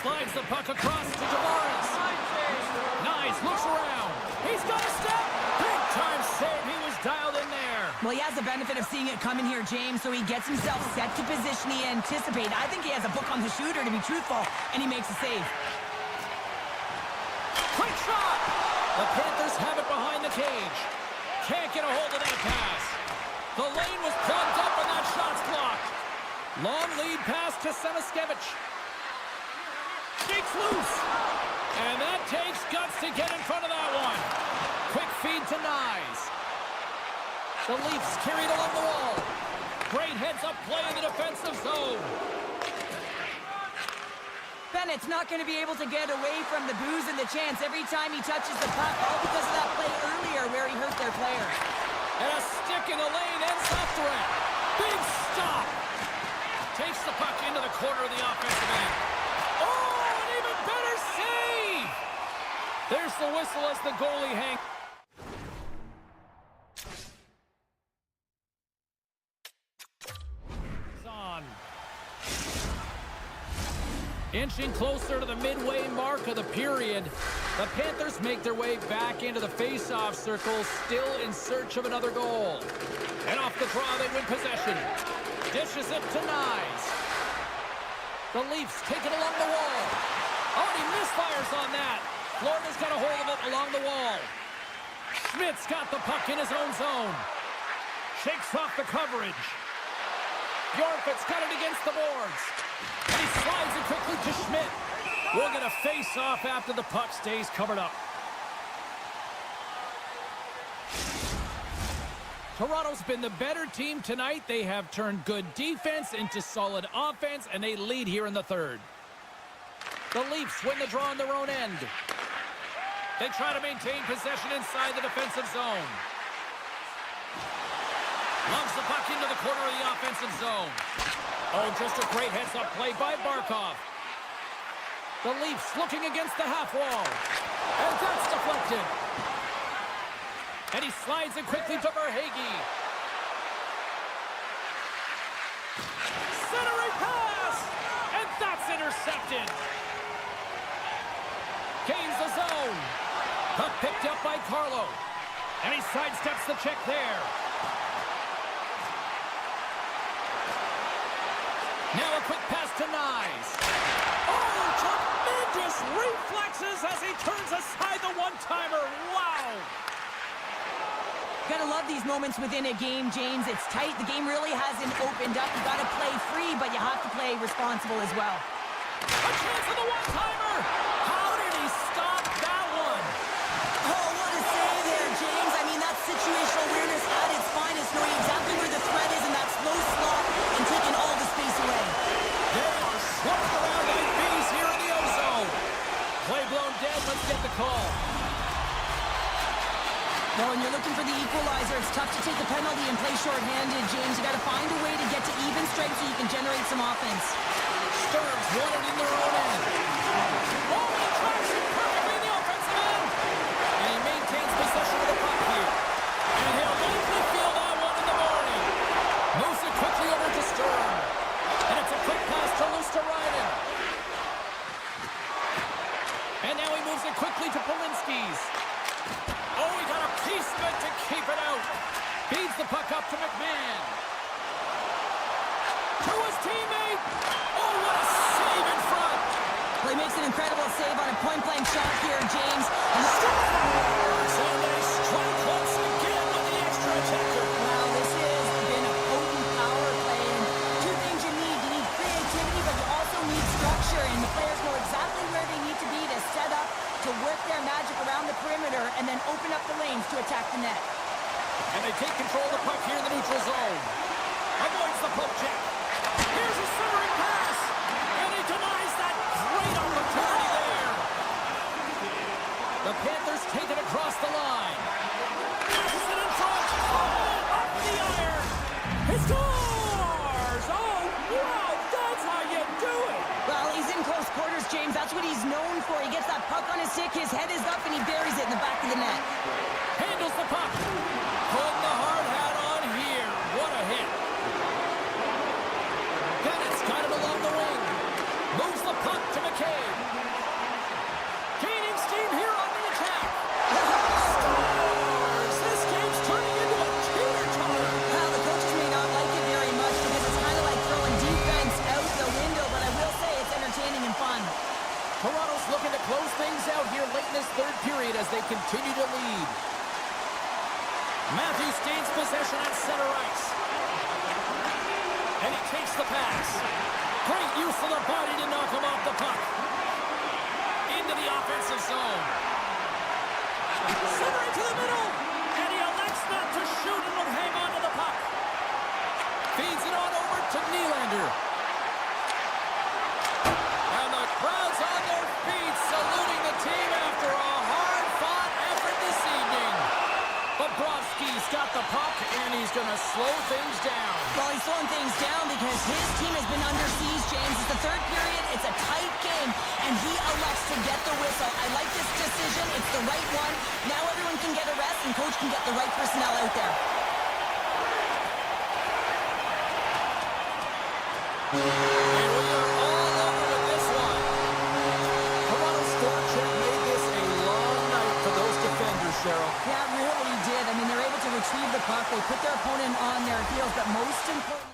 Slides the puck across to Tavares. Nice, looks around. He's got a step. Big time save. He was dialed in there. Well, he has the benefit of seeing it coming here, James, so he gets himself set to position he anticipated. I think he has a book on the shooter, to be truthful, and he makes a save. Quick shot. The Panthers have it behind the cage. Can't get a hold of that pass. The lane was plugged up, and that shot's blocked. Long lead pass to Semiskevich. Shakes loose. And that takes guts to get in front of that one. Quick feed to Nyes. The Leafs carried along the wall. Great heads-up play in the defensive zone. Bennett's not going to be able to get away from the boos and the chants every time he touches the puck, all because of that play earlier where he hurt their player. And a stick in the lane ends that threat. Big stop. Takes the puck into the corner of the offensive end. Oh, an even better save. There's the whistle as the goalie hangs. On. Inching closer to the midway mark of the period, the Panthers make their way back into the face-off circle, still in search of another goal. And off the draw, they win possession. Dishes it to Nyes. The Leafs take it along the wall. Oh, he misfires on that. Florida's got a hold of it along the wall. Schmidt's got the puck in his own zone. Shakes off the coverage. Bjork's got it against the boards. And he slides it quickly to Schmidt. We'll get a face-off after the puck stays covered up. Toronto's been the better team tonight. They have turned good defense into solid offense, and they lead here in the third. The Leafs win the draw on their own end. They try to maintain possession inside the defensive zone. Lumps the puck into the corner of the offensive zone. Oh, just a great heads-up play by Barkov. The Leafs looking against the half wall. And that's deflected. And he slides it quickly to Verhaeghe. Centering pass! And that's intercepted. Gains the zone. Puck picked up by Carlo. And he sidesteps the check there. Now a quick pass to Nyes. Oh, tremendous reflexes as he turns aside the one-timer. Wow! Gotta love these moments within a game, James. It's tight. The game really hasn't opened up. You gotta play free, but you have to play responsible as well. A chance for the one-timer! How did he stop that one? Oh, what a save there, James. I mean, that's situational awareness at its finest, knowing exactly where the threat is in that slow slot and taking all the space away. They are swept around like bees here in the O-zone. Play blown dead. Let's get the call. Well, when you're looking for the equalizer, it's tough to take the penalty and play shorthanded, James. You got to find a way to get to even strength so you can generate some offense. Sturms won it in their own end. Oh, he tracks it perfectly in the offensive end. And he maintains possession of the puck here. And he'll likely feel that one in the morning. Moves it quickly over to Sturm. And it's a quick pass to Luosterainen. And now he moves it quickly to Polinski's. Oh, he got a piece of it to keep it out. Feeds the puck up to McMahon. To his teammate. Oh, what a save in front. Well, he makes an incredible save on a point-blank shot here, James. And they strike once again with the extra attacker. wow, this has been a potent power play. And two things you need. You need creativity, but you also need structure. And the players know exactly where they need to be to set up, to work their magic around the perimeter, and then open up the lanes to attack the net. And they take control of the puck here in the neutral zone. Avoids the poke check. Here's a centering pass. And he denies that great opportunity there. The Panthers take it across the line. Passes it in front. Oh, up the iron. He scores! Oh, wow, that's how you do it. Well, he's in close quarters, James. That's what he's known for. He gets that puck on his stick, his head is up, and he buries it in the back of the net. Handles the puck. Putting the hard hat on here. What a hit. Bennett's got it along the wing. Moves the puck to McCabe. Gaining steam here on the attack. Scores! This game's turning into a teeter-totter. Well, the coaches may not like it very much because it's kind of like throwing defense out the window, but I will say it's entertaining and fun. Toronto's looking to close things out here late in this third period as they continue to lead. Matthews gains possession at center ice. And he takes the pass. Great use of the body to knock him off the puck. Into the offensive zone. Centering to the middle. And he elects not to shoot and will hang on to the puck. Feeds it on over to Nylander. And the crowd's going to slow things down. Well, he's slowing things down because his team has been under siege, James. It's the third period. It's a tight game, and he elects to get the whistle. I like this decision. It's the right one. Now everyone can get a rest, and coach can get the right personnel out there. And we are all over with this one. Toronto's forecheck made this a long night for those defenders, Cheryl. Yeah, it really did. I mean, they're able to retrieve the puck. They put their opponent on their heels, but most importantly...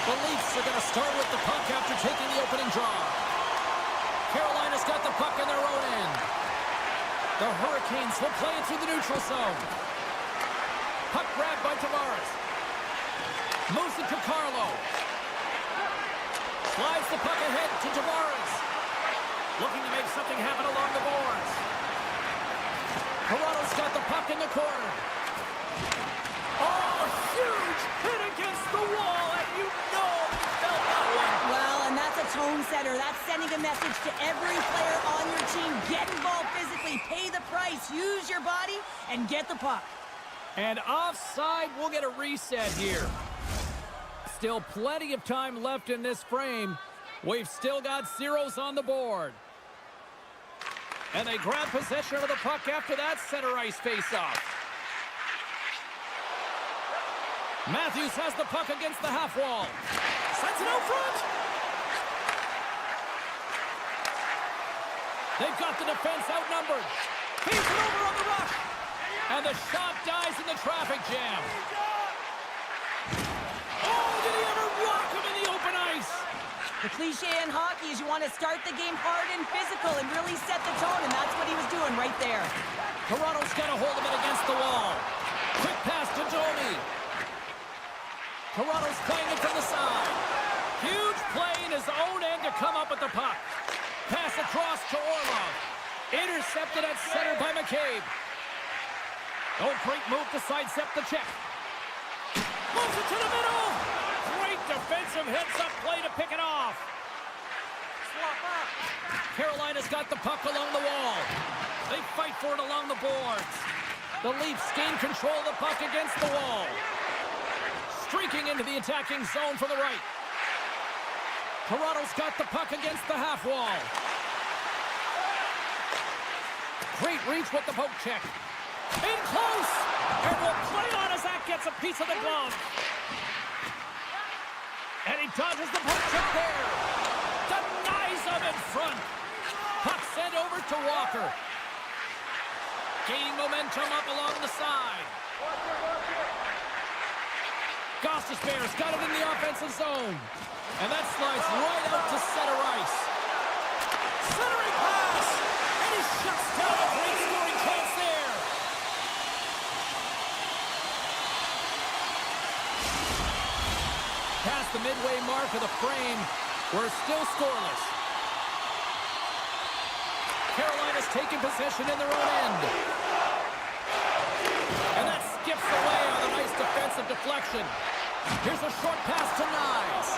The Leafs are going to start with the puck after taking the opening draw. Carolina's got the puck in their own end. The Hurricanes will play it through the neutral zone. Puck grabbed by Tavares. Moves it to Carlo. Slides the puck ahead to Tavares. Looking to make something happen along the boards. Toronto's got the puck in the corner. Oh, huge hit against the wall, and you know he felt that one. Well, and that's a tone setter. That's sending a message to every player on your team. Get involved physically, pay the price, use your body, and get the puck. And offside, we'll get a reset here. Still plenty of time left in this frame. We've still got zeros on the board. And they grab possession of the puck after that center ice faceoff. Matthews has the puck against the half wall. Sends it out front. They've got the defense outnumbered. Feeds it over on the rush. And the shot dies in the traffic jam. Oh, did he ever rock him in the open ice? The cliche in hockey is you want to start the game hard and physical and really set the tone, and that's what he was doing right there. Toronto's got a hold of it against the wall. Quick pass to Domi. Toronto's playing it from the side. Huge play in his own end to come up with the puck. Pass across to Orlov. Intercepted at center by McCabe. Oh, great move to sidestep the check. Moves it to the middle. Great defensive heads-up play to pick it off. Swap up. Carolina's got the puck along the wall. They fight for it along the boards. The Leafs gain control of the puck against the wall. Streaking into the attacking zone from the right. Toronto's got the puck against the half wall. Great reach with the poke check. In close! And will play on as that gets a piece of the glove. And he dodges the poke check there. Denies him in front. Puck sent over to Walker. Gaining momentum up along the side. Gostis Bears got it in the offensive zone. And that slides right out to center ice. Centering pass! And he shuts down a great scoring chance there. Past the midway mark of the frame, we're still scoreless. Carolina's taking possession in their own end. And that skips away on a nice defensive deflection. Here's a short pass to Nyes.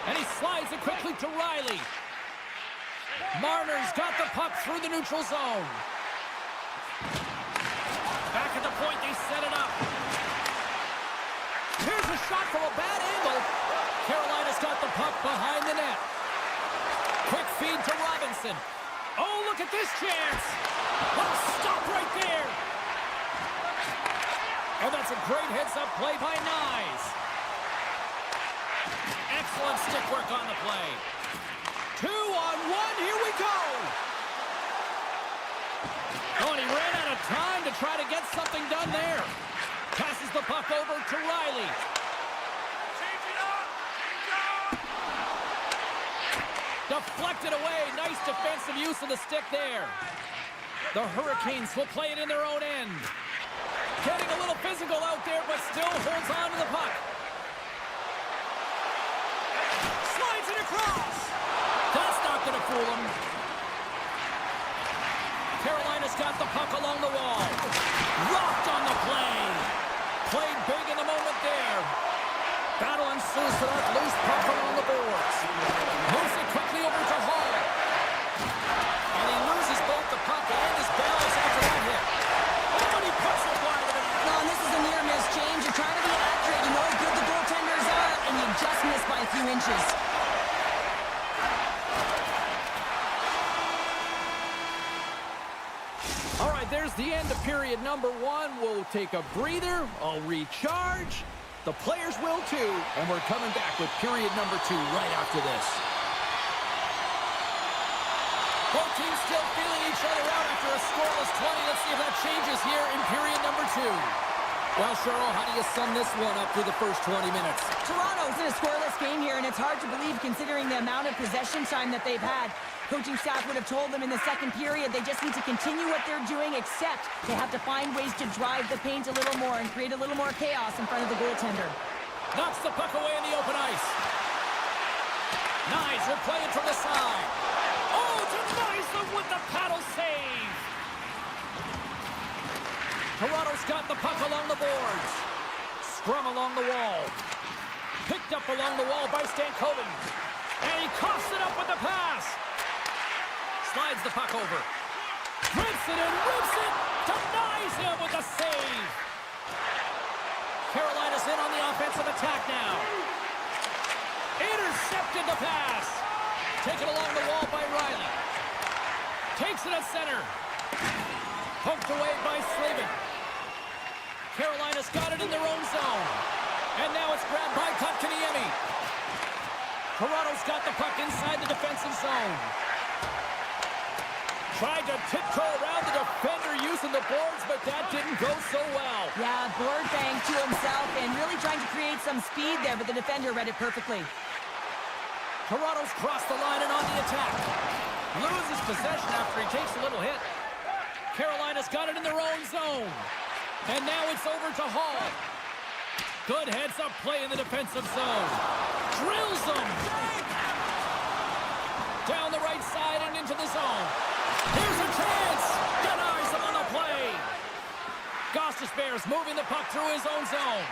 And he slides it quickly to Riley. Marner's got the puck through the neutral zone. Back at the point, they set it up. Here's a shot from a bad angle. Carolina's got the puck behind the net. Quick feed to Robinson. Oh, look at this chance. Oh, stop right there. Oh, that's a great heads-up play by Nyes. Excellent stick work on the play. 2-on-1, here we go. Oh, and he ran out of time to try to get something done there. Passes the puck over to Riley. Change it up. Deflected away. Nice defensive use of the stick there. The Hurricanes will play it in their own end. Getting a little physical out there, but still holds on to the puck. Slides it across. That's not going to fool him. Carolina's got the puck along the wall. Rocked on the play. Played big in the moment there. Battle ensues for that loose puck along the boards. Moves it quickly over to Hall. And he loses both the puck and his balance after that hit. Oh, and he puts it wide. No, and this is a near miss, James. You're trying to be accurate. You know how good the goaltenders are, and you just missed by a few inches. All right, there's the end of period number one. We'll take a breather. I'll recharge. The players will too. And we're coming back with period number two right after this. Both teams still feeling each other out after a scoreless 20. Let's see if that changes here in period number two. Well, Cheryl, how do you sum this one up through the first 20 minutes? Toronto's in a scoreless game here, and it's hard to believe considering the amount of possession time that they've had. Coaching staff would have told them in the second period they just need to continue what they're doing, except they have to find ways to drive the paint a little more and create a little more chaos in front of the goaltender. Knocks the puck away in the open ice. Nyes will play it from the side. Oh, denies them with the paddle save. Toronto's got the puck along the boards. Scrum along the wall. Picked up along the wall by Stankoven. And he coughs it up with the pass. Slides the puck over. Rips it and rips it. Denies him with a save. Carolina's in on the offensive attack now. Intercepted the pass. Taken along the wall by Riley. Takes it at center. Poked away by Slavin. Carolina's got it in their own zone. And now it's grabbed by Kotkaniemi. Toronto's got the puck inside the defensive zone. Tried to tiptoe around the defender using the boards, but that didn't go so well. Yeah, board bang to himself and really trying to create some speed there, but the defender read it perfectly. Toronto's crossed the line and on the attack. Loses possession after he takes a little hit. Carolina's got it in their own zone. And now it's over to Hall. Good heads-up play in the defensive zone. Drills them. Down the right side and into the zone. Here's a chance. Denies him on the play. Gostisbehere's moving the puck through his own zone.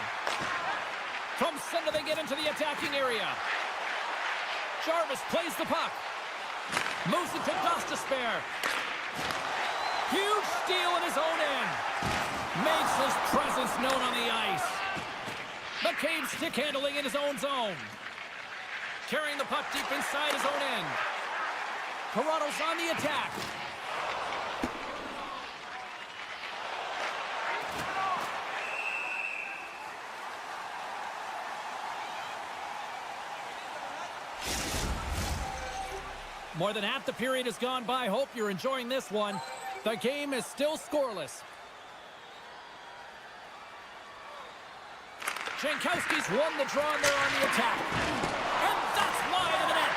From center they get into the attacking area. Jarvis plays the puck. Moves it to Gostisbehere. Huge steal in his own end. Makes his presence known on the ice. McCabe stick handling in his own zone. Carrying the puck deep inside his own end. Toronto's on the attack. More than half the period has gone by. Hope you're enjoying this one. The game is still scoreless. Jankowski's won the draw and they're on the attack. And that's wide of the net.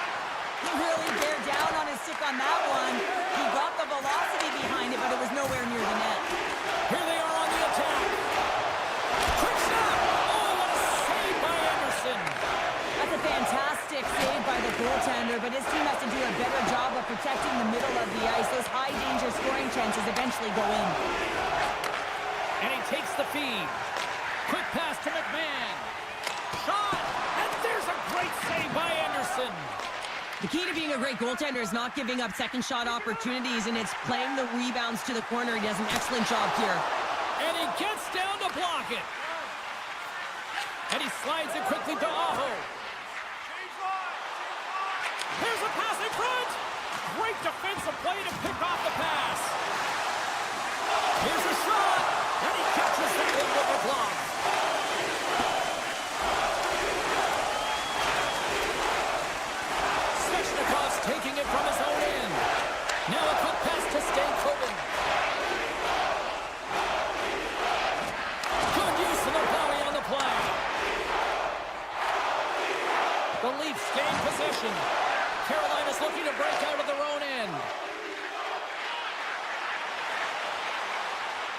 He really bear down on his stick on that one. He got the velocity behind it, but it was nowhere near the net. Here they are on the attack. Quick shot. Oh, what a save by Anderson. That's a fantastic save by the goaltender, but his team has to do a better job of protecting the middle of the ice. Those high-danger scoring chances eventually go in. And he takes the feed. Quick pass to McMahon. Shot. And there's a great save by Anderson. The key to being a great goaltender is not giving up second shot opportunities, and it's playing the rebounds to the corner. He does an excellent job here. And he gets down to block it. And he slides it quickly to Aho. Here's a pass in front. Great defensive play to pick off the pass. Here's a shot. And he catches it in with the glove. Svechnikov's taking it from his own end. Now a quick pass to Stankoven. Good use of the volley on the play. The Leafs gain possession. Carolina's looking to break out of their own end.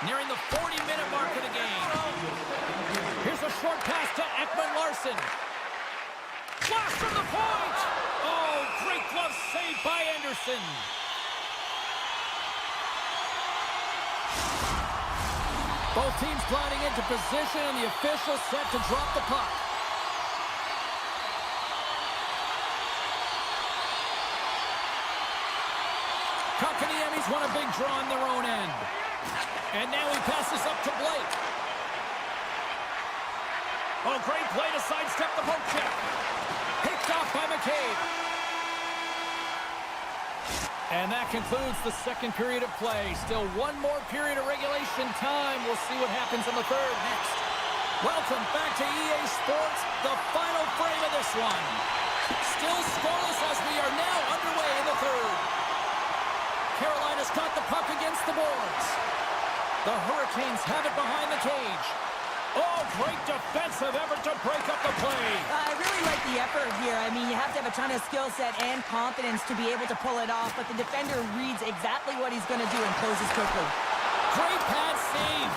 Nearing the 40-minute mark of the game. Here's a short pass to Ekman-Larsson. Flash from the point! Oh, great glove save by Anderson. Both teams gliding into position, and the official set to drop the puck. Kotkaniemi's won a big draw on their own end. And now he passes up to Blake. Oh, great play to sidestep the poke check. Picked off by McCabe. And that concludes the second period of play. Still one more period of regulation time. We'll see what happens in the third next. Welcome back to EA Sports, the final frame of this one. Still scoreless as we are now underway in the third. Carolina's got the puck against the boards. The Hurricanes have it behind the cage. Oh, great defensive effort to break up the play. I really like the effort here. I mean, you have to have a ton of skill set and confidence to be able to pull it off, but the defender reads exactly what he's going to do and closes quickly. Great pad save.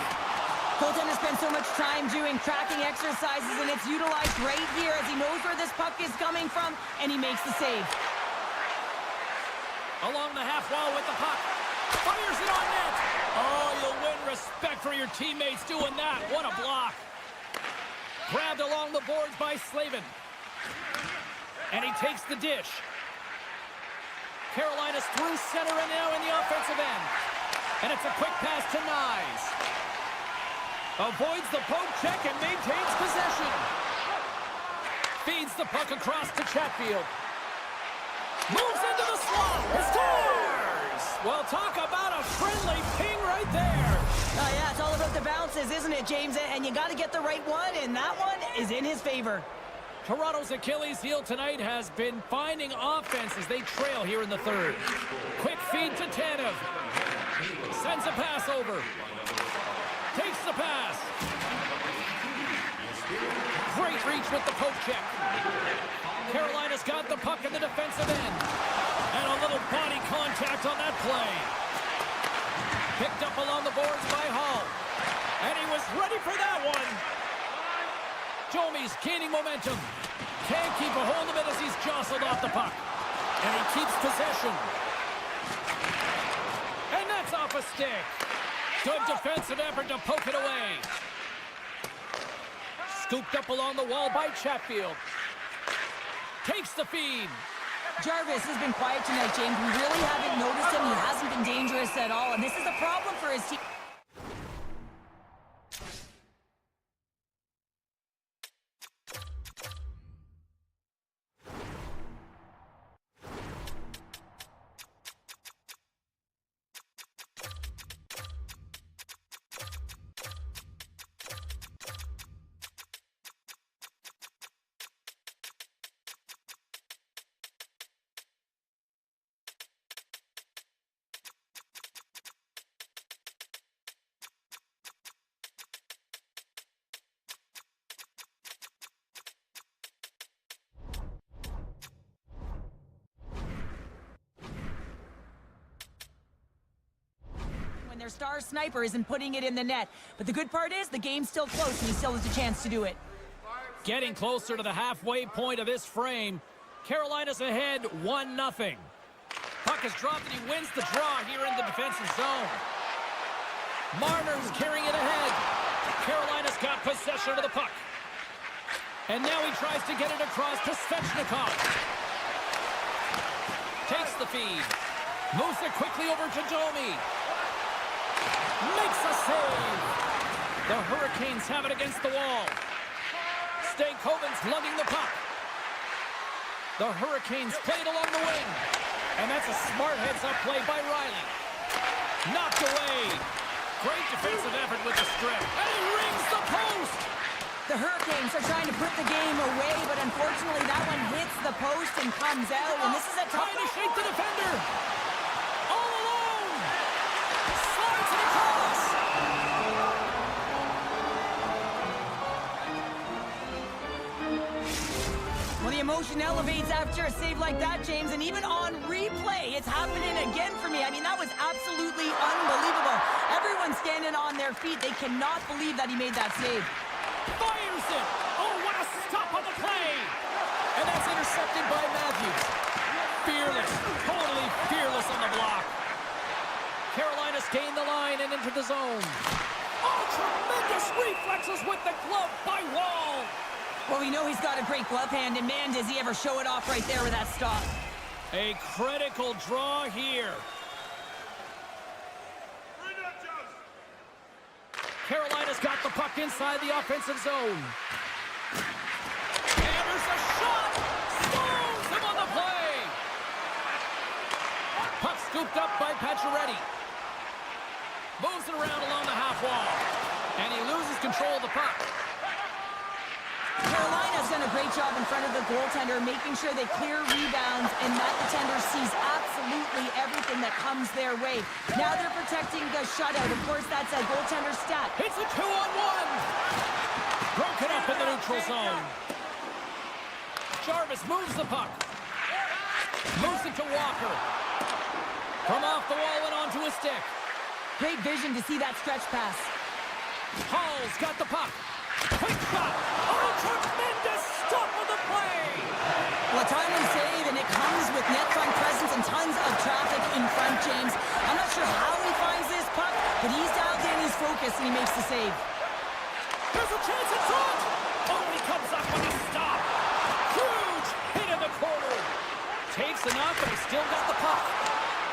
Goaltender spends so much time doing tracking exercises, and it's utilized right here as he knows where this puck is coming from, and he makes the save. Along the half wall with the puck. Fires it on net. Oh, you'll win respect for your teammates doing that. What a block. Grabbed along the boards by Slavin. And he takes the dish. Carolina's through center and now in the offensive end. And it's a quick pass to Nyes. Avoids the poke check and maintains possession. Feeds the puck across to Chatfield. Moves into the slot. Scores! Well, talk about a friendly ping right there. Yeah, it's all about the bounces, isn't it, James? And you got to get the right one, and that one is in his favor. Toronto's Achilles heel tonight has been finding offense as they trail here in the third. Quick feed to Tanev. Sends a pass over. Takes the pass. Great reach with the poke check. Carolina's got the puck in the defensive end. And a little body contact on that play. Picked up along the boards by Hall. And he was ready for that one. Domi's gaining momentum. Can't keep a hold of it as he's jostled off the puck. And he keeps possession. And that's off a stick. Good defensive effort to poke it away. Scooped up along the wall by Chatfield. Takes the feed. Jarvis has been quiet tonight, James. We really haven't noticed him. He hasn't been dangerous at all, and this is a problem for his team. Their star sniper isn't putting it in the net. But the good part is the game's still close and he still has a chance to do it. Getting closer to the halfway point of this frame. Carolina's ahead 1-0. Puck is dropped and he wins the draw here in the defensive zone. Marner's carrying it ahead. Carolina's got possession of the puck. And now he tries to get it across to Svechnikov. Takes the feed. Moves it quickly over to Domi. Makes a save. The Hurricanes have it against the wall. Stankoven's lugging the puck. The Hurricanes played along the wing. And that's a smart heads-up play by Riley. Knocked away. Great defensive effort with the strip. And he rings the post. The Hurricanes are trying to put the game away, but unfortunately that one hits the post and comes out. And this is a tough... Trying to shake the defender. All alone. Slides it across. Well, the emotion elevates after a save like that, James, and even on replay, it's happening again for me. I mean, that was absolutely unbelievable. Everyone's standing on their feet. They cannot believe that he made that save. Fires it. Oh, what a stop on the play. And that's intercepted by Matthews. Fearless. Totally fearless on the block. Carolina's gained the line and into the zone. Oh, tremendous reflexes with the glove by Wall. Well, we know he's got a great glove hand, and man, does he ever show it off right there with that stop. A critical draw here. Carolina's got the puck inside the offensive zone. And there's a shot! Stones him on the play! Puck scooped up by Pacioretty. Moves it around along the half wall. And he loses control of the puck. Carolina's done a great job in front of the goaltender, making sure they clear rebounds and that defender sees absolutely everything that comes their way. Now they're protecting the shutout. Of course, that's a goaltender stat. It's a 2-on-1. Broken up in the neutral zone. Jarvis moves the puck. Moves it to Walker. From off the wall and onto a stick. Great vision to see that stretch pass. Hall's got the puck. Quick shot. Oh, tremendous stop of the play. Well, a timely save, and it comes with net front presence and tons of traffic in front, James. I'm not sure how he finds this puck, but he's dialed in, he's focused, and he makes the save. There's a chance in front. Oh, he comes up with a stop. Huge hit in the corner. Takes enough, but he's still got the puck.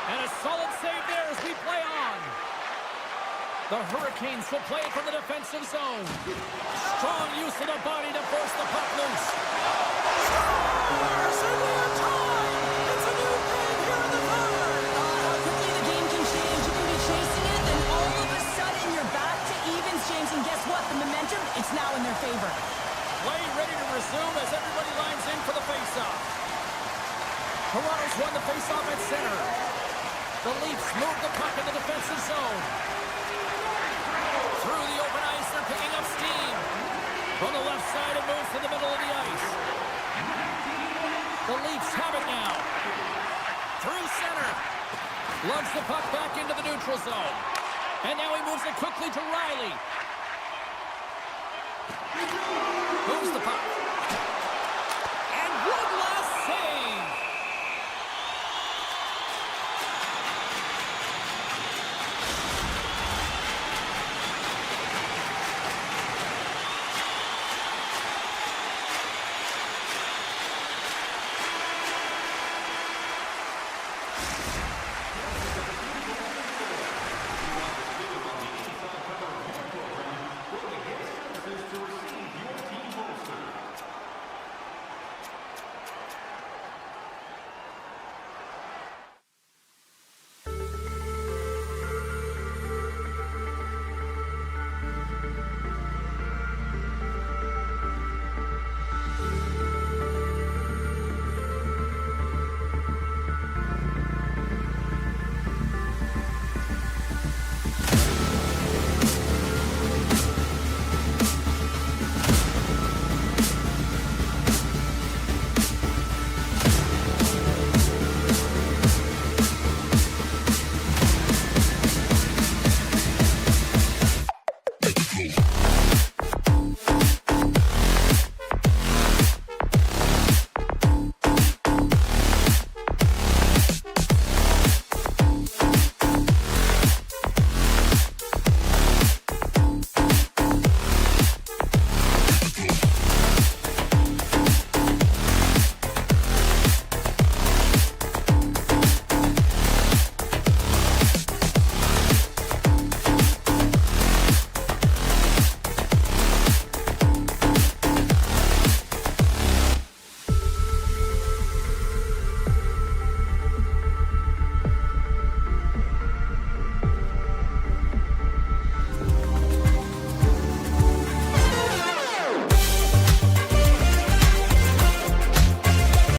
And a solid save there as we play on. The Hurricanes will play from the defensive zone. Strong use of the body to force the puck loose. Scores! And we are tied! It's a new game here in the third! How quickly the game move the puck in the defensive zone. Through the open ice, they're picking up steam. On the left side, it moves to the middle of the ice. The Leafs have it now. Through center. Lugs the puck back into the neutral zone. And now he moves it quickly to Riley. Moves the puck.